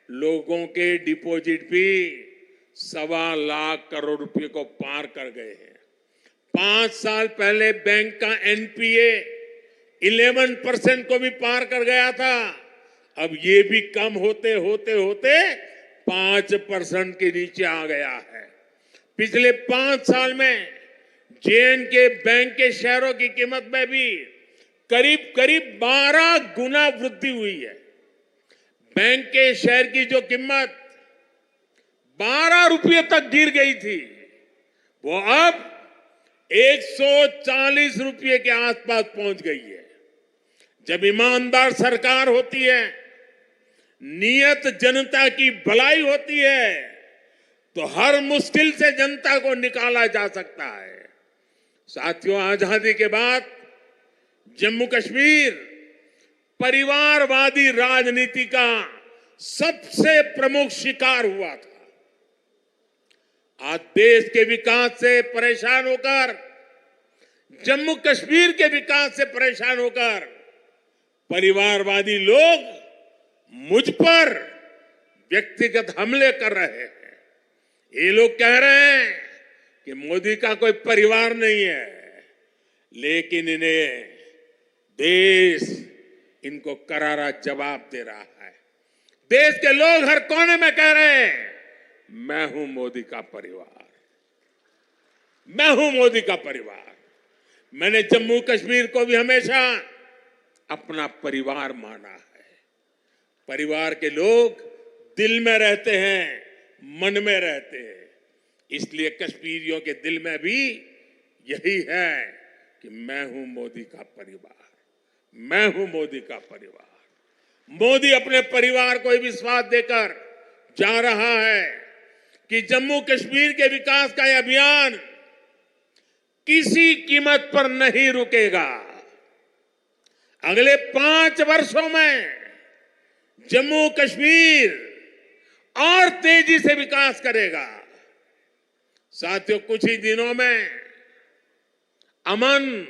लोगों के डिपॉजिट भी 1.25 लाख करोड़ रुपए को पार कर गए हैं। 5 साल पहले बैंक का NPA 11% को भी पार कर गया था। अब ये भी कम होते होते होते 5% के नीचे आ गया है। पिछले 5 साल में J&K बैंक के शेयरों की कीमत में भी करीब करीब 12 गुना वृद्धि हुई है। बैंक के शेयर की जो कीमत 12 रुपये तक गिर गई थी, वो अब 140 रुपये के आसपास पहुंच गई है। जब ईमानदार सरकार होती है, नियत जनता की भलाई होती है, तो हर मुश्किल से जनता को निकाला जा सकता है। साथियों, आजादी के बाद जम्मू कश्मीर परिवारवादी राजनीति का सबसे प्रमुख शिकार हुआ था। आज देश के विकास से परेशान होकर, जम्मू कश्मीर के विकास से परेशान होकर परिवारवादी लोग मुझ पर व्यक्तिगत हमले कर रहे हैं। ये लोग कह रहे हैं कि मोदी का कोई परिवार नहीं है, लेकिन इन्हें देश इनको करारा जवाब दे रहा है। देश के लोग हर कोने में कह रहे हैं, मैं हूं मोदी का परिवार, मैं हूं मोदी का परिवार। मैंने जम्मू कश्मीर को भी हमेशा अपना परिवार माना है। परिवार के लोग दिल में रहते हैं, मन में रहते हैं। इसलिए कश्मीरियों के दिल में भी यही है कि मैं हूं मोदी का परिवार, मैं हूं मोदी का परिवार। मोदी अपने परिवार को विश्वास देकर जा रहा है कि जम्मू कश्मीर के विकास का यह अभियान किसी कीमत पर नहीं रुकेगा। अगले 5 वर्षों में जम्मू कश्मीर और तेजी से विकास करेगा। साथियों, कुछ ही दिनों में अमन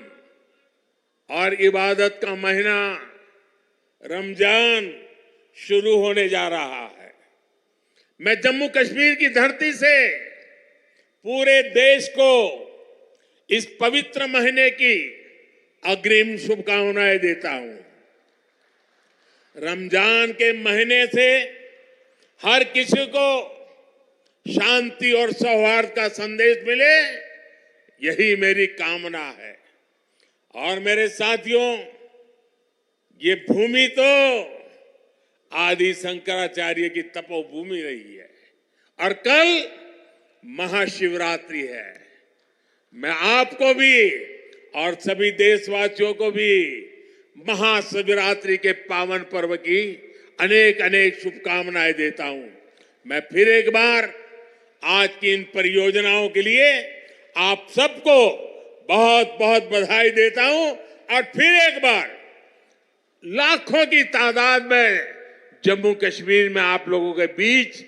और इबादत का महीना रमजान शुरू होने जा रहा है। मैं जम्मू कश्मीर की धरती से पूरे देश को इस पवित्र महीने की अग्रिम शुभकामनाएं देता हूं। रमजान के महीने से हर किसी को शांति और सौहार्द का संदेश मिले, यही मेरी कामना है। और मेरे साथियों, ये भूमि तो आदि शंकराचार्य की तपोभूमि रही है और कल महाशिवरात्रि है। मैं आपको भी और सभी देशवासियों को भी महाशिवरात्रि के पावन पर्व की अनेक अनेक शुभकामनाएं देता हूं। मैं फिर एक बार आज की इन परियोजनाओं के लिए आप सबको बहुत बहुत बधाई देता हूं और फिर एक बार लाखों की तादाद में जम्मू कश्मीर में आप लोगों के बीच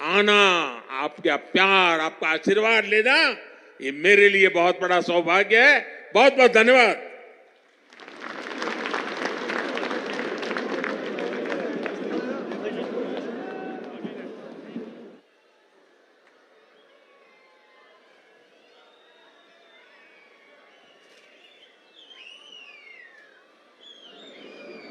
आना, आपका प्यार, आपका आशीर्वाद लेना, ये मेरे लिए बहुत बड़ा सौभाग्य है। बहुत बहुत धन्यवाद।